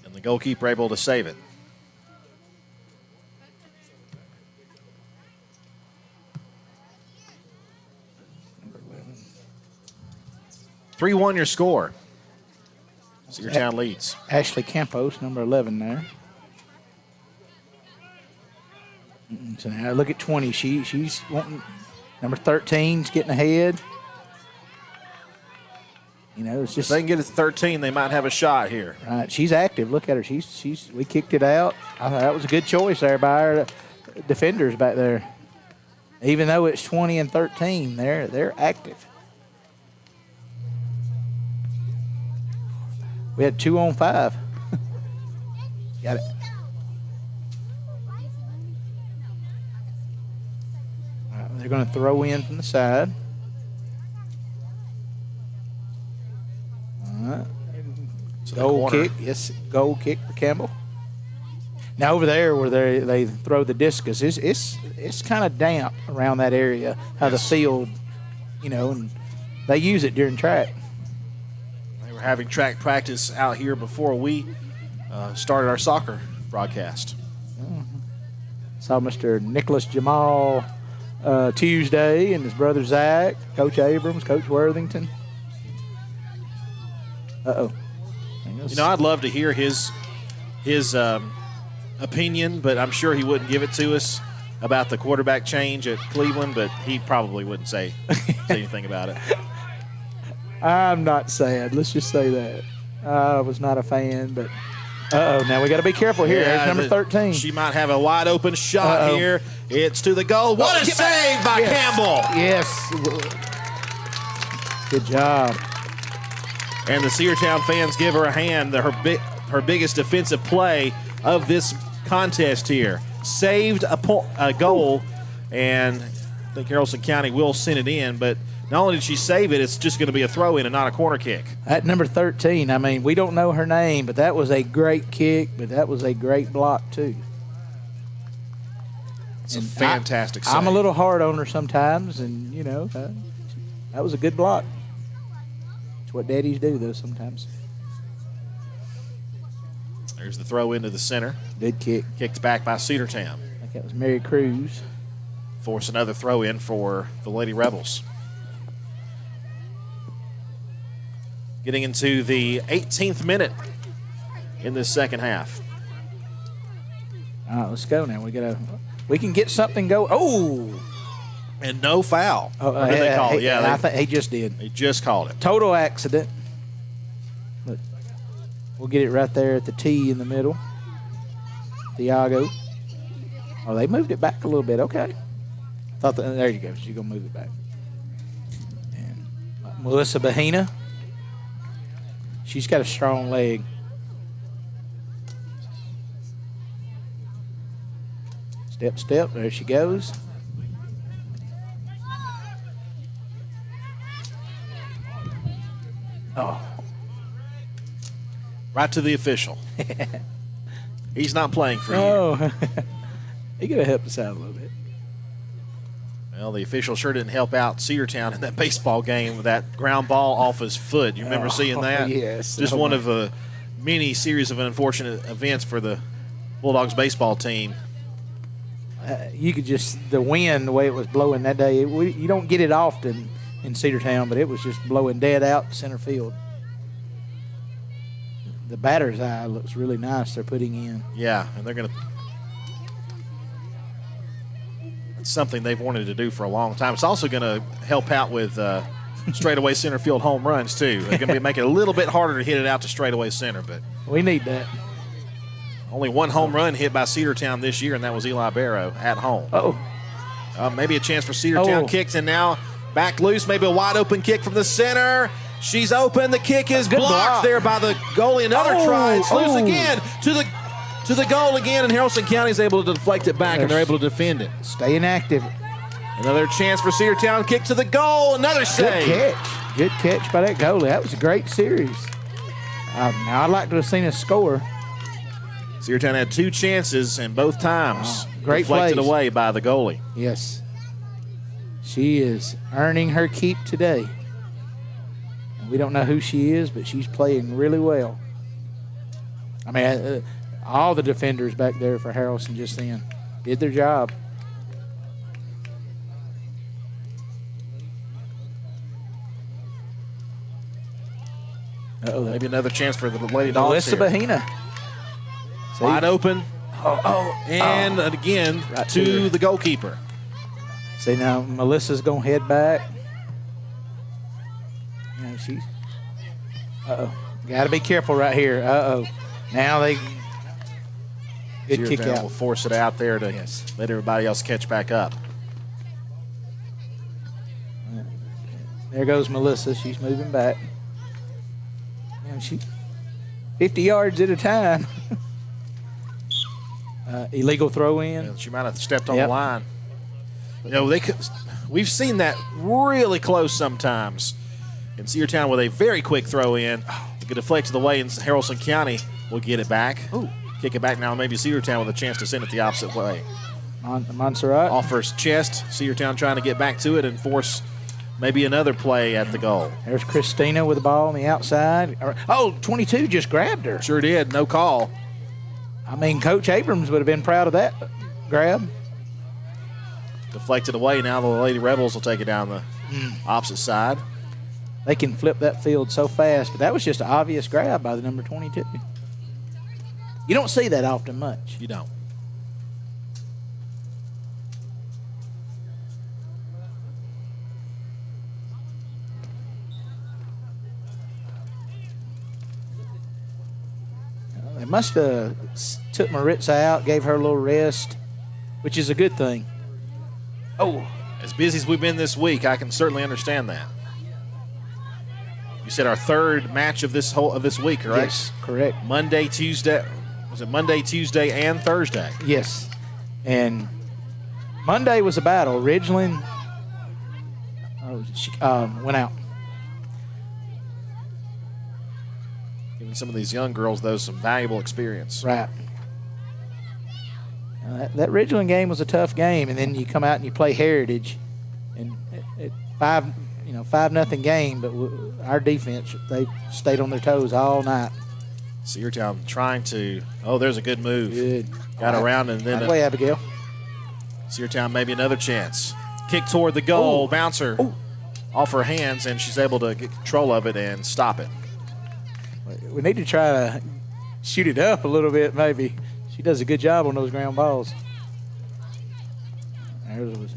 [SPEAKER 1] and the goalkeeper able to save it. Number 3-1 your score. Cedartown leads.
[SPEAKER 2] Ashley Campos, number 11 there. So now look at 20. She's wanting number 13's getting ahead. You know, it's
[SPEAKER 1] If
[SPEAKER 2] just
[SPEAKER 1] they can get it to 13, they might have a shot here.
[SPEAKER 2] right. She's active. Look at her. We kicked it out. I thought that was a good choice there by our defenders back there. Even though it's 20 and 13, they're active. We had 2 on 5. Got it. All right, they're going to throw in from the side. All right. Goal kick. Yes, goal kick for Campbell. Now over there where they throw the discus, it's kind of damp around that area. How the field, you know, and they use it during track.
[SPEAKER 1] They were having track practice out here before we started our soccer broadcast.
[SPEAKER 2] Saw Mr. Nicholas Jamal Tuesday and his brother Zach, Coach Abrams, Coach Worthington. Uh-oh.
[SPEAKER 1] You know, I'd love to hear his opinion, but I'm sure he wouldn't give it to us about the quarterback change at Cleveland, but he probably wouldn't say anything about it.
[SPEAKER 2] I'm not sad. Let's just say that. I was not a fan, but now we got to be careful here. There's number 13.
[SPEAKER 1] She might have a wide open shot here. It's to the goal. What a save by Campbell.
[SPEAKER 2] Yes. Good job.
[SPEAKER 1] And the Cedartown fans give her a hand. Her biggest defensive play of this contest here. Saved a goal, and I think Haralson County will send it in, but not only did she save it, it's just going to be a throw-in and not a corner kick.
[SPEAKER 2] At number 13, I mean, we don't know her name, but that was a great kick, but that was a great block too.
[SPEAKER 1] It's a fantastic save.
[SPEAKER 2] I'm a little hard on her sometimes, and, you know, that was a good block. It's what daddies do, though, sometimes.
[SPEAKER 1] There's the throw into the center.
[SPEAKER 2] Good kick.
[SPEAKER 1] Kicked back by Cedartown.
[SPEAKER 2] I think that was Mary Cruz.
[SPEAKER 1] Force another throw in for the Lady Rebels. Getting into the 18th minute in this second half.
[SPEAKER 2] All right, let's go now. We can get something going. Oh!
[SPEAKER 1] And no foul.
[SPEAKER 2] Oh,
[SPEAKER 1] did they call it?
[SPEAKER 2] Yeah, I think he just did.
[SPEAKER 1] They just called it.
[SPEAKER 2] Total accident. Look, we'll get it right there at the T in the middle. Thiago. Oh, they moved it back a little bit. Okay. There you go. She's going to move it back. And Melissa Bahina. She's got a strong leg. Step, step. There she goes. Oh.
[SPEAKER 1] Right to the official. He's not playing for you.
[SPEAKER 2] Oh. He could have helped us out a little bit.
[SPEAKER 1] Well, the official sure didn't help out Cedartown in that baseball game with that ground ball off his foot. You remember seeing that?
[SPEAKER 2] Yes.
[SPEAKER 1] Just one of a many series of unfortunate events for the Bulldogs baseball team.
[SPEAKER 2] You could just, the wind, the way it was blowing that day, you don't get it often in Cedartown, but it was just blowing dead out center field. The batter's eye looks really nice they're putting in.
[SPEAKER 1] Yeah, and they're going to – it's something they've wanted to do for a long time. It's also going to help out with straightaway center field home runs, too. They're going to make it a little bit harder to hit it out to straightaway center, but
[SPEAKER 2] we need that.
[SPEAKER 1] Only one home run hit by Cedartown this year, and that was Eli Barrow at home. Maybe a chance for Cedartown kicks, and now back loose, maybe a wide open kick from the center. She's open. The kick is blocked there by the goalie. Another try. It's loose again to the goal again, and Haralson County is able to deflect it back, and they're able to defend it.
[SPEAKER 2] Staying active.
[SPEAKER 1] Another chance for Cedartown. Kick to the goal. Another save.
[SPEAKER 2] Good catch by that goalie. That was a great series. Now I'd like to have seen a score.
[SPEAKER 1] Cedartown had two chances, and both times
[SPEAKER 2] great
[SPEAKER 1] deflected
[SPEAKER 2] plays.
[SPEAKER 1] away by the goalie.
[SPEAKER 2] Yes. She is earning her keep today. And we don't know who she is, but she's playing really well. I mean, all the defenders back there for Haralson just then did their job.
[SPEAKER 1] Maybe another chance for the Lady Dawgs
[SPEAKER 2] Melissa
[SPEAKER 1] here.
[SPEAKER 2] Bahina.
[SPEAKER 1] Wide open.
[SPEAKER 2] And
[SPEAKER 1] again
[SPEAKER 2] right
[SPEAKER 1] to the goalkeeper.
[SPEAKER 2] See, now Melissa's going to head back. She's. Got to be careful right here. Now they. Good kick out.
[SPEAKER 1] Will force it out there to let everybody else catch back up.
[SPEAKER 2] There goes Melissa. She's moving back. She 50 yards at a time. Illegal throw in.
[SPEAKER 1] Yeah, she might have stepped on the line. You know, we've seen that really close sometimes in Cedartown with a very quick throw in. It could deflect to the way, and Haralson County will get it back. Kick it back now. Maybe Cedartown with a chance to send it the opposite way.
[SPEAKER 2] Montserrat
[SPEAKER 1] offers chest. Cedartown trying to get back to it and force maybe another play at the goal.
[SPEAKER 2] There's Christina with the ball on the outside. 22 just grabbed her.
[SPEAKER 1] Sure did. No call.
[SPEAKER 2] I mean, Coach Abrams would have been proud of that grab.
[SPEAKER 1] Deflected away. Now the Lady Rebels will take it down the opposite side.
[SPEAKER 2] They can flip that field so fast, but that was just an obvious grab by the number 22. You don't see that often much.
[SPEAKER 1] You don't.
[SPEAKER 2] They must have took Maritza out, gave her a little rest, which is a good thing. Oh,
[SPEAKER 1] As busy as we've been this week, I can certainly understand that. You said our third match of this week, correct?
[SPEAKER 2] yes, correct.
[SPEAKER 1] Monday, Tuesday. Was it Monday, Tuesday, and Thursday?
[SPEAKER 2] Yes, and Monday was a battle. Ridgeland went out.
[SPEAKER 1] Giving some of these young girls, though, some valuable experience.
[SPEAKER 2] Right. That Ridgeland game was a tough game, and then you come out and you play Heritage, and at 5-0 game. But our defense, they stayed on their toes all night.
[SPEAKER 1] Cedartown trying to. Oh, there's a good move.
[SPEAKER 2] Good.
[SPEAKER 1] Got around and then.
[SPEAKER 2] That way, Abigail.
[SPEAKER 1] Cedartown maybe another chance. Kick toward the goal.
[SPEAKER 2] Ooh.
[SPEAKER 1] Bouncer off her hands, and she's able to get control of it and stop it.
[SPEAKER 2] We need to try to shoot it up a little bit, maybe. She does a good job on those ground balls. There was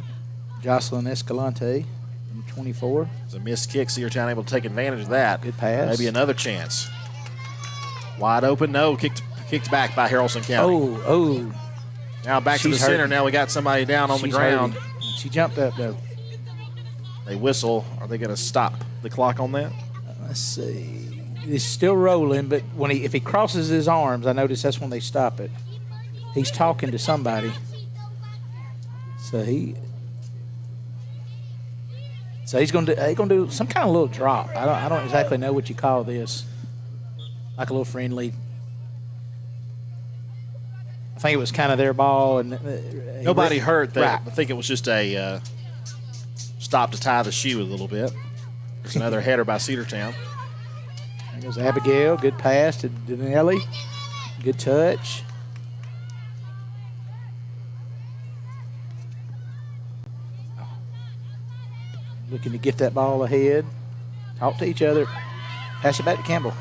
[SPEAKER 2] Jocelyn Escalante, number 24.
[SPEAKER 1] It's a missed kick. Cedartown able to take advantage of that.
[SPEAKER 2] Good pass.
[SPEAKER 1] Maybe another chance. Wide open. No. Kicked back by Haralson County.
[SPEAKER 2] Oh.
[SPEAKER 1] Now back to the
[SPEAKER 2] She's
[SPEAKER 1] center.
[SPEAKER 2] hurting.
[SPEAKER 1] Now we got somebody down on the
[SPEAKER 2] She's
[SPEAKER 1] ground.
[SPEAKER 2] hurting. She jumped up, though.
[SPEAKER 1] They whistle. Are they going to stop the clock on that?
[SPEAKER 2] Let's see. It's still rolling, but if he crosses his arms, I notice that's when they stop it. He's talking to somebody. So he's going to do some kind of little drop. I don't exactly know what you call this. Like a little friendly. I think it was kind of their ball, and
[SPEAKER 1] Nobody hurt that.
[SPEAKER 2] Right.
[SPEAKER 1] I think it was just a stop to tie the shoe a little bit. There's another header by Cedartown.
[SPEAKER 2] There goes Abigail. Good pass to Danelli. Good touch. Looking to get that ball ahead. Talk to each other. Pass it back to Campbell.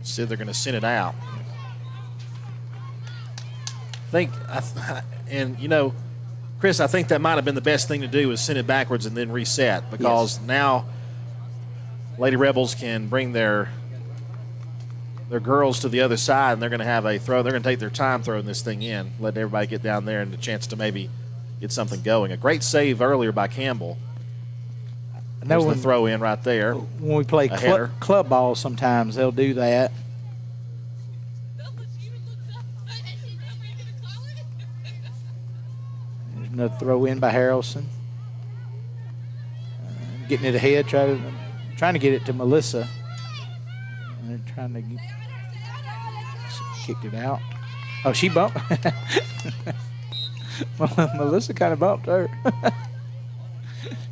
[SPEAKER 1] Said they're going to send it out. Chris, I think that might have been the best thing to do is send it backwards and then reset, because now Lady Rebels can bring their girls to the other side, and they're going to have a throw. They're going to take their time throwing this thing in, let everybody get down there and a chance to maybe get something going. A great save earlier by Campbell. There's the throw in right there.
[SPEAKER 2] When we play
[SPEAKER 1] header.
[SPEAKER 2] club ball, sometimes they'll do that. There's another throw in by Haralson. Getting it ahead, trying to get it to Melissa. And they're trying to kicked it out. Oh, she bumped. Well, Melissa kind of bumped her.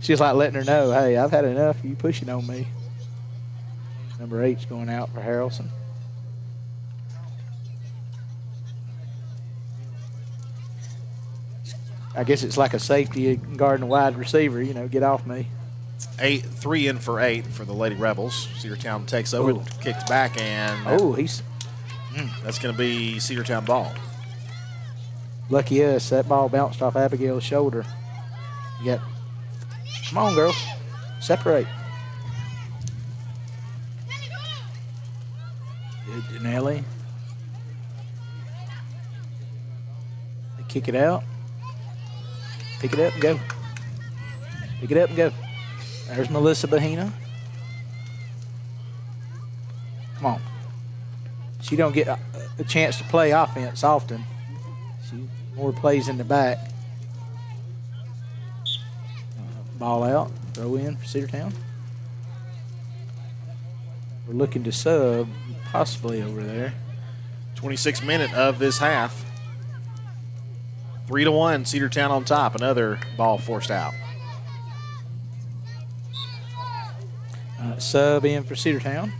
[SPEAKER 2] She's like letting her know, hey, I've had enough of you pushing on me. Number 8's going out for Haralson. I guess it's like a safety guarding a wide receiver, get off me.
[SPEAKER 1] 3 in for 8 for the Lady Rebels. Cedartown takes over, kicks back, and that's going to be Cedartown ball.
[SPEAKER 2] Lucky us, that ball bounced off Abigail's shoulder. Yep. Come on, girls. Separate. Good, Danelli. They kick it out. Pick it up and go. Pick it up and go. There's Melissa Bahina. Come on. She don't get a chance to play offense often. She more plays in the back. Ball out. Throw in for Cedartown. We're looking to sub possibly over there.
[SPEAKER 1] 26th minute of this half. 3-1, Cedartown on top. Another ball forced out.
[SPEAKER 2] Sub in for Cedartown.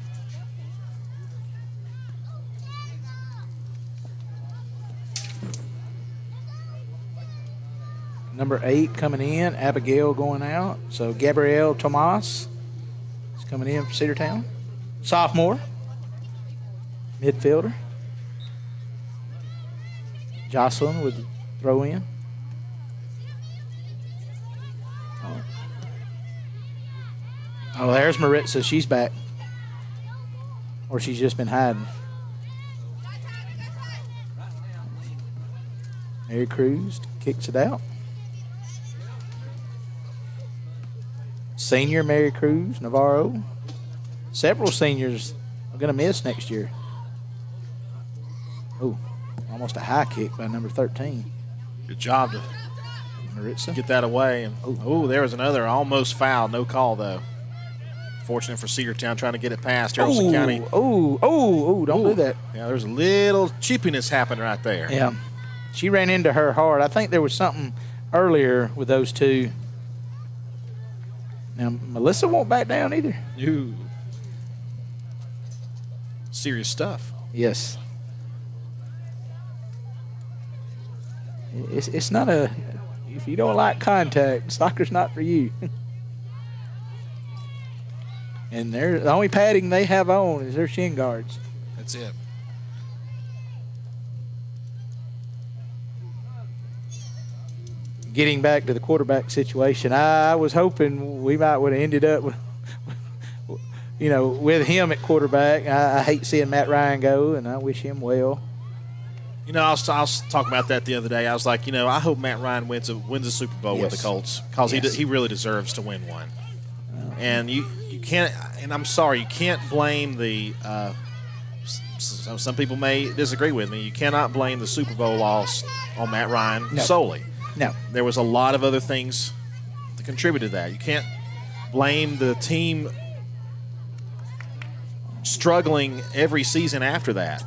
[SPEAKER 2] Number 8 coming in, Abigail going out. So Gabrielle Tomas is coming in for Cedartown. Sophomore. Midfielder. Jocelyn with the throw in. Oh, there's Maritza. She's back. Or she's just been hiding. Mary Cruz kicks it out. Senior Mary Cruz, Navarro. Several seniors are going to miss next year. Oh, almost a high kick by number 13.
[SPEAKER 1] Good job to
[SPEAKER 2] Maritza.
[SPEAKER 1] get that away. And there was another almost foul. No call, though. Fortunate for Cedartown trying to get it past Haralson County.
[SPEAKER 2] Don't do that.
[SPEAKER 1] Yeah, there's a little cheapiness happening right there.
[SPEAKER 2] Yeah. She ran into her hard. I think there was something earlier with those two. Now, Melissa won't back down either.
[SPEAKER 1] Ooh. Serious stuff.
[SPEAKER 2] Yes. It's not a, if you don't like contact, soccer's not for you. And the only padding they have on is their shin guards.
[SPEAKER 1] That's it.
[SPEAKER 2] Getting back to the quarterback situation, I was hoping we might would have ended up with, with him at quarterback. I hate seeing Matt Ryan go, and I wish him well.
[SPEAKER 1] I was talking about that the other day. I was like, I hope Matt Ryan wins a Super Bowl with the Colts because he really deserves to win one. And you can't, and I'm sorry, you can't blame the. Some people may disagree with me. You cannot blame the Super Bowl loss on Matt Ryan solely.
[SPEAKER 2] No.
[SPEAKER 1] There was a lot of other things that contributed to that. You can't blame the team struggling every season after that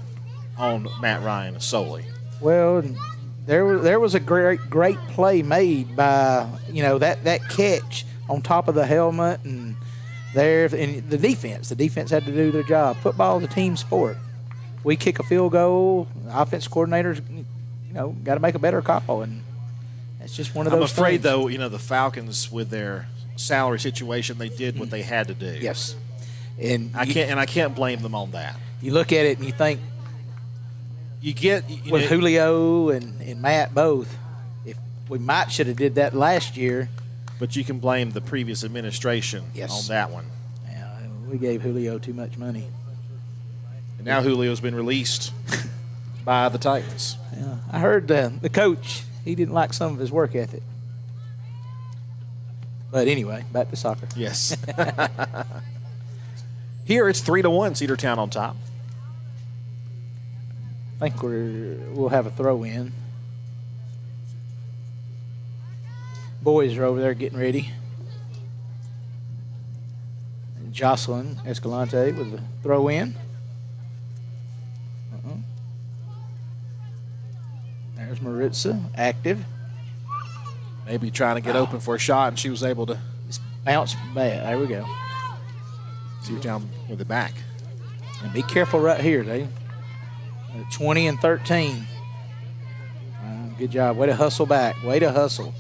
[SPEAKER 1] on Matt Ryan solely.
[SPEAKER 2] Well, there was a great play made by that catch on top of the helmet and the defense. The defense had to do their job. Football is a team sport. We kick a field goal. The offense coordinators, got to make a better call, and it's just one of those.
[SPEAKER 1] I'm afraid,
[SPEAKER 2] things.
[SPEAKER 1] though, the Falcons with their salary situation, they did what they had to do.
[SPEAKER 2] Yes, and
[SPEAKER 1] I can't blame them on that.
[SPEAKER 2] You look at it and you think, with Julio and Matt both, if we should have did that last year.
[SPEAKER 1] But you can blame the previous administration on that one.
[SPEAKER 2] Yeah, we gave Julio too much money.
[SPEAKER 1] And now Julio's been released by the Titans.
[SPEAKER 2] Yeah, I heard the coach, he didn't like some of his work ethic. But anyway, back to soccer.
[SPEAKER 1] Yes. Here it's 3-1, Cedartown on top.
[SPEAKER 2] I think we'll have a throw in. Boys are over there getting ready. And Jocelyn Escalante with the throw in. There's Maritza, active.
[SPEAKER 1] Maybe trying to get open for a shot, and she was able to
[SPEAKER 2] bounce back. There we go.
[SPEAKER 1] Cedartown with it back.
[SPEAKER 2] And be careful right here, Dave. 20 and 13. Good job. Way to hustle back. Way to hustle.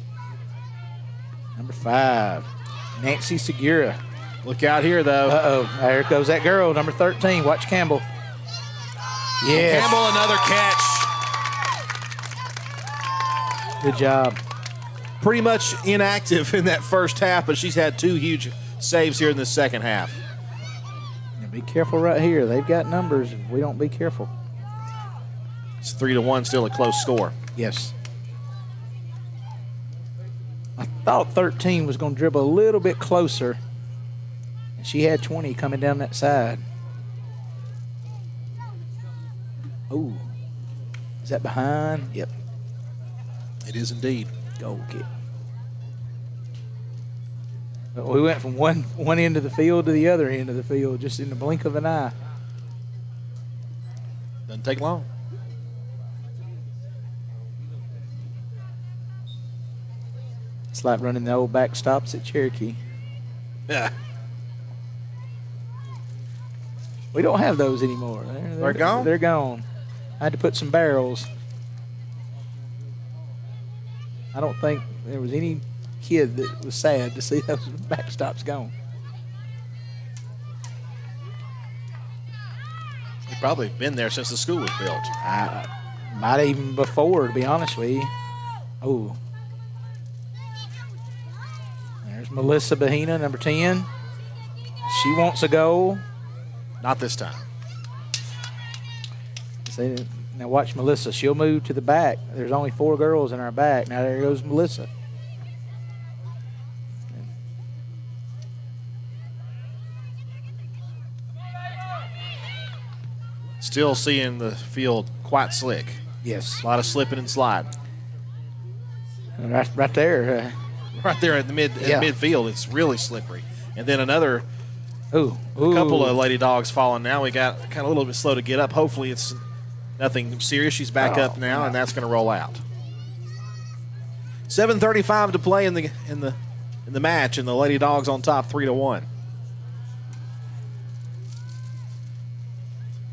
[SPEAKER 2] Number 5, Nancy Segura.
[SPEAKER 1] Look out here, though.
[SPEAKER 2] Uh-oh. There goes that girl, number 13. Watch Campbell. Yes.
[SPEAKER 1] Campbell, another catch.
[SPEAKER 2] Good job.
[SPEAKER 1] Pretty much inactive in that first half, but she's had 2 huge saves here in the second half.
[SPEAKER 2] Now be careful right here. They've got numbers if we don't be careful.
[SPEAKER 1] It's 3-1, still a close score.
[SPEAKER 2] Yes. I thought 13 was going to dribble a little bit closer. And she had 20 coming down that side. Ooh. Is that behind? Yep.
[SPEAKER 1] It is indeed.
[SPEAKER 2] Goal kick. But we went from one end of the field to the other end of the field just in the blink of an eye.
[SPEAKER 1] Doesn't take long.
[SPEAKER 2] It's like running the old backstops at Cherokee.
[SPEAKER 1] Yeah.
[SPEAKER 2] We don't have those anymore.
[SPEAKER 1] They're gone?
[SPEAKER 2] They're gone. I had to put some barrels. I don't think there was any kid that was sad to see those backstops gone.
[SPEAKER 1] probably been there since the school was built.
[SPEAKER 2] Might even before, to be honest with you. Oh. There's Melissa Bahina, number 10. She wants a goal.
[SPEAKER 1] Not this time.
[SPEAKER 2] See, now watch Melissa. She'll move to the back. There's only 4 girls in our back. Now there goes Melissa.
[SPEAKER 1] Still seeing the field quite slick.
[SPEAKER 2] Yes.
[SPEAKER 1] A lot of slipping and sliding.
[SPEAKER 2] Right there.
[SPEAKER 1] Right there in the midfield, it's really slippery. And then a couple of Lady Dogs falling now. We got kind of a little bit slow to get up. Hopefully it's nothing serious. She's back up now, and that's going to roll out. 7:35 to play in the match, and the Lady Dogs on top 3-1.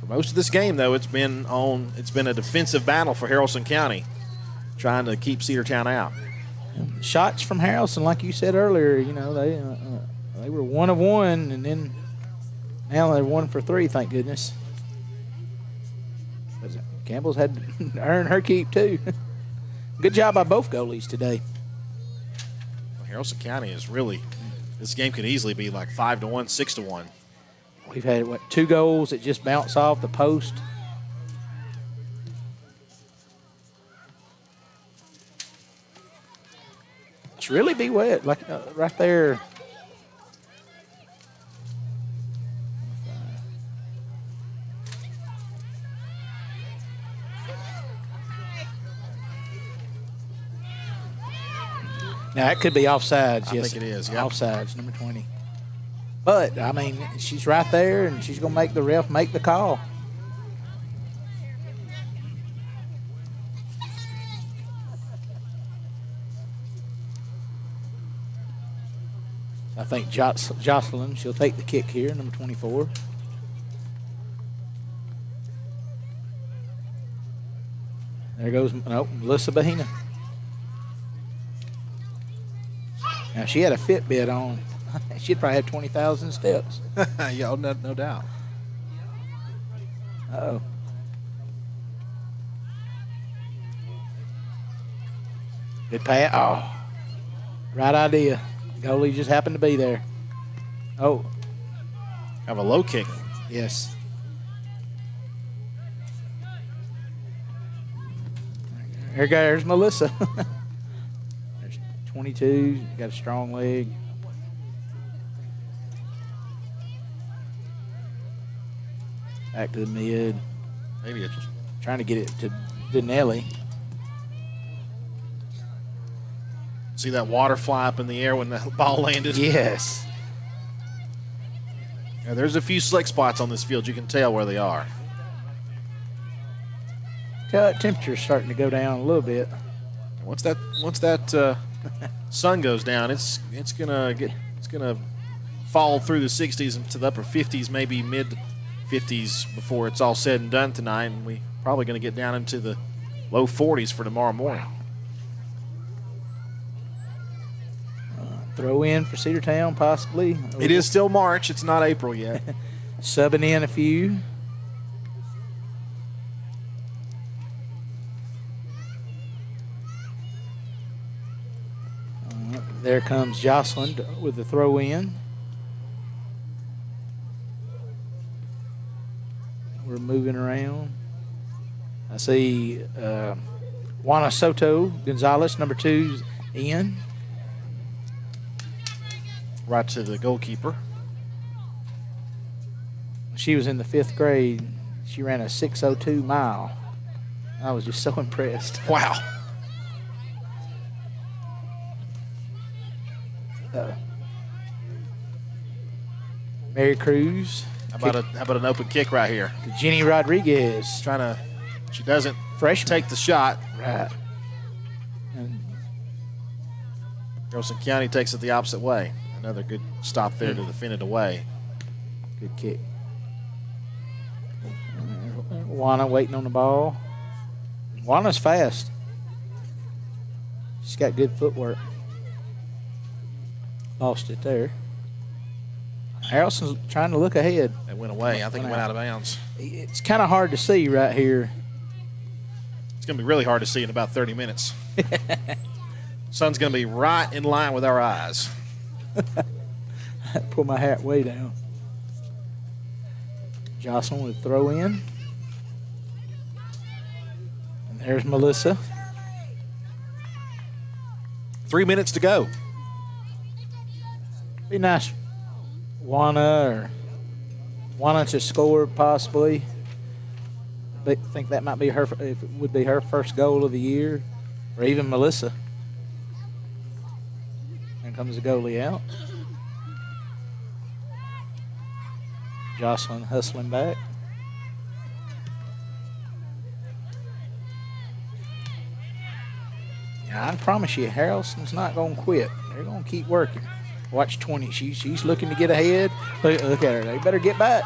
[SPEAKER 1] For most of this game, though, it's been a defensive battle for Haralson County, trying to keep Cedartown out.
[SPEAKER 2] Shots from Haralson, like you said earlier, they were 1 of 1, and then now they're 1 for 3. Thank goodness. Campbell's had to earn her keep too. Good job by both goalies today.
[SPEAKER 1] Well, Haralson County is really. This game could easily be like 5-1, 6-1.
[SPEAKER 2] We've had 2 goals that just bounce off the post. It's really be wet, like right there. Now, it could be offsides.
[SPEAKER 1] I think it is, yeah.
[SPEAKER 2] Offsides, number 20. But, I mean, she's right there, and she's going to make the ref make the call. I think Jocelyn, she'll take the kick here, number 24. There goes Melissa Bahina. Now, she had a Fitbit on. She'd probably have 20,000 steps.
[SPEAKER 1] Yeah, no doubt.
[SPEAKER 2] Uh-oh. Good pass. Oh, right idea. Goalie just happened to be there. Oh.
[SPEAKER 1] Have a low kick.
[SPEAKER 2] Yes. There's Melissa. There's 22. Got a strong leg. Back to the mid.
[SPEAKER 1] Maybe it's
[SPEAKER 2] trying to get it to Nelly.
[SPEAKER 1] See that water fly up in the air when the ball landed?
[SPEAKER 2] Yes.
[SPEAKER 1] Yeah, there's a few slick spots on this field. You can tell where they are.
[SPEAKER 2] Temperature's starting to go down a little bit.
[SPEAKER 1] Once that sun goes down, it's gonna fall through the 60s into the upper 50s, maybe mid 50s before it's all said and done tonight, and we probably going to get down into the low 40s for tomorrow morning.
[SPEAKER 2] Throw in for Cedartown, possibly.
[SPEAKER 1] It is still March. It's not April yet.
[SPEAKER 2] Subbing in a few. There comes Jocelyn with the throw in. We're moving around. I see Juana Soto Gonzalez, number 2, in.
[SPEAKER 1] Right to the goalkeeper.
[SPEAKER 2] She was in the 5th grade. She ran a 6:02 mile. I was just so impressed.
[SPEAKER 1] Wow.
[SPEAKER 2] Mary Cruz.
[SPEAKER 1] How about an open kick right here?
[SPEAKER 2] To Jenny Rodriguez.
[SPEAKER 1] She doesn't
[SPEAKER 2] Freshman.
[SPEAKER 1] take the shot.
[SPEAKER 2] Right. And
[SPEAKER 1] Haralson County takes it the opposite way. Another good stop there to defend it away.
[SPEAKER 2] good kick. Juana waiting on the ball. Juana's fast. She's got good footwork. Lost it there. Haralson's trying to look ahead.
[SPEAKER 1] It went away. I think it went out of bounds.
[SPEAKER 2] It's kind of hard to see right here.
[SPEAKER 1] It's going to be really hard to see in about 30 minutes. Sun's going to be right in line with our eyes.
[SPEAKER 2] Pull my hat way down. Jocelyn would throw in. And there's Melissa.
[SPEAKER 1] 3 minutes to go.
[SPEAKER 2] Be nice, Juana to score possibly. I think that might be her. If it would be her first goal of the year, or even Melissa. And comes the goalie out. Jocelyn hustling back. Yeah, I promise you, Haralson's not going to quit. They're going to keep working. Watch 20. She's looking to get ahead. Look at her. They better get back.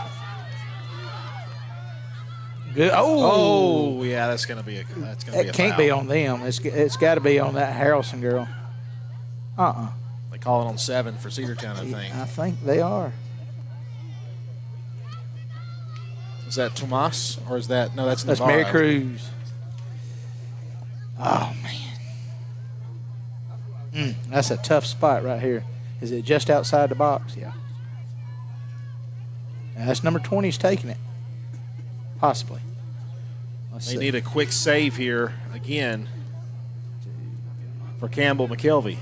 [SPEAKER 2] Good.
[SPEAKER 1] Oh, yeah, that's going to be a foul.
[SPEAKER 2] It can't be on them. It's got to be on that Haralson girl.
[SPEAKER 1] They call it on 7 for Cedartown, I think.
[SPEAKER 2] I think they are.
[SPEAKER 1] Is that Tomas or is that that's
[SPEAKER 2] That's
[SPEAKER 1] Navarro.
[SPEAKER 2] Mary Cruz. Oh man, that's a tough spot right here. Is it just outside the box? Yeah. And that's number 20's taking it. Possibly.
[SPEAKER 1] They need a quick save here again for Campbell McKelvey.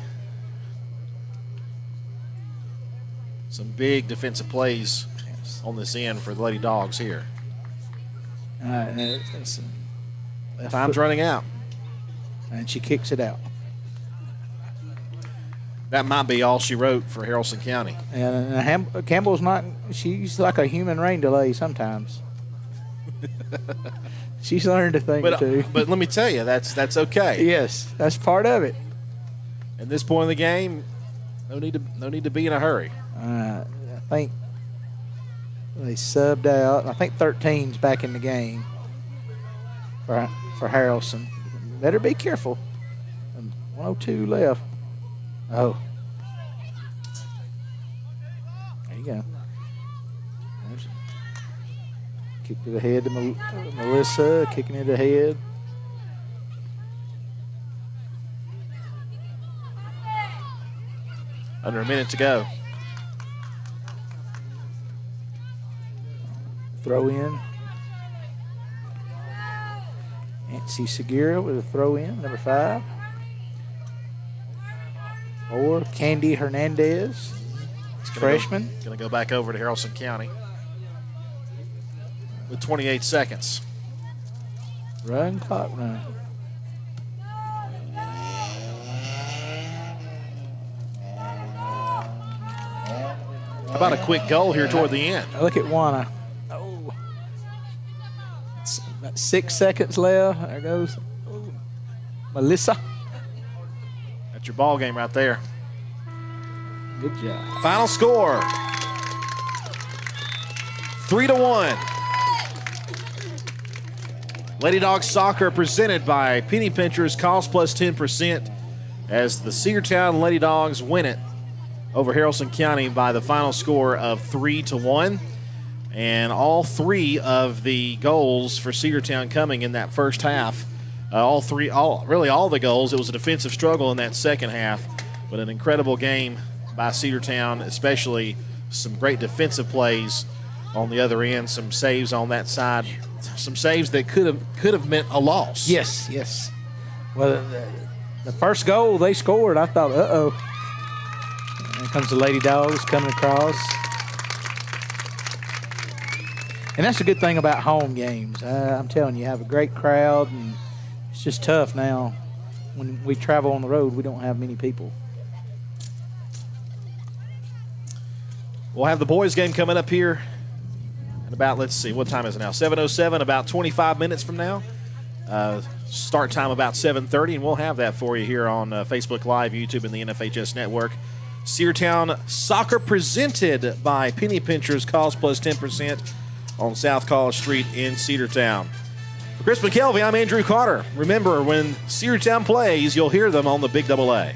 [SPEAKER 1] Some big defensive plays on this end for the Lady Dogs here. Time's running out.
[SPEAKER 2] And she kicks it out.
[SPEAKER 1] That might be all she wrote for Haralson County.
[SPEAKER 2] And Campbell's not, she's like a human rain delay sometimes. She's learned a thing or two.
[SPEAKER 1] But let me tell you, that's okay.
[SPEAKER 2] Yes, that's part of it.
[SPEAKER 1] At this point in the game, no need to be in a hurry.
[SPEAKER 2] I think they subbed out. I think 13's back in the game for Haralson. Better be careful. 102 left. Oh. There you go. Kicked it ahead to Melissa, kicking it ahead.
[SPEAKER 1] Under a minute to go.
[SPEAKER 2] Throw in. Nancy Segura with a throw in, number 5. 4, Candy Hernandez, freshman.
[SPEAKER 1] Going to go back over to Haralson County with 28 seconds.
[SPEAKER 2] Run, clock run.
[SPEAKER 1] How about a quick goal here toward the end?
[SPEAKER 2] Look at Juana. Oh. It's about 6 seconds left. There goes Melissa.
[SPEAKER 1] That's your ball game right there.
[SPEAKER 2] Good job.
[SPEAKER 1] Final score, 3-1. Lady Dogs Soccer presented by Penny Pinchers, cost plus 10%, as the Cedartown Lady Dogs win it over Haralson County by the final score of 3-1. And all 3 of the goals for Cedartown coming in that first half. All the goals. It was a defensive struggle in that second half, but an incredible game by Cedartown, especially some great defensive plays on the other end, some saves on that side, some saves that could have meant a loss.
[SPEAKER 2] Yes, yes. Well, the first goal they scored, I thought, uh-oh. Here comes the Lady Dogs coming across. And that's a good thing about home games. I'm telling you, have a great crowd, and it's just tough now. When we travel on the road, we don't have many people.
[SPEAKER 1] We'll have the boys' game coming up here in about, let's see, what time is it now? 7:07, about 25 minutes from now. Start time about 7:30, and we'll have that for you here on Facebook Live, YouTube, and the NFHS Network. Cedartown Soccer presented by Penny Pinchers, cost plus 10% on South College Street in Cedartown. For Chris McKelvey, I'm Andrew Carter. Remember, when Cedartown plays, you'll hear them on the Big Double A.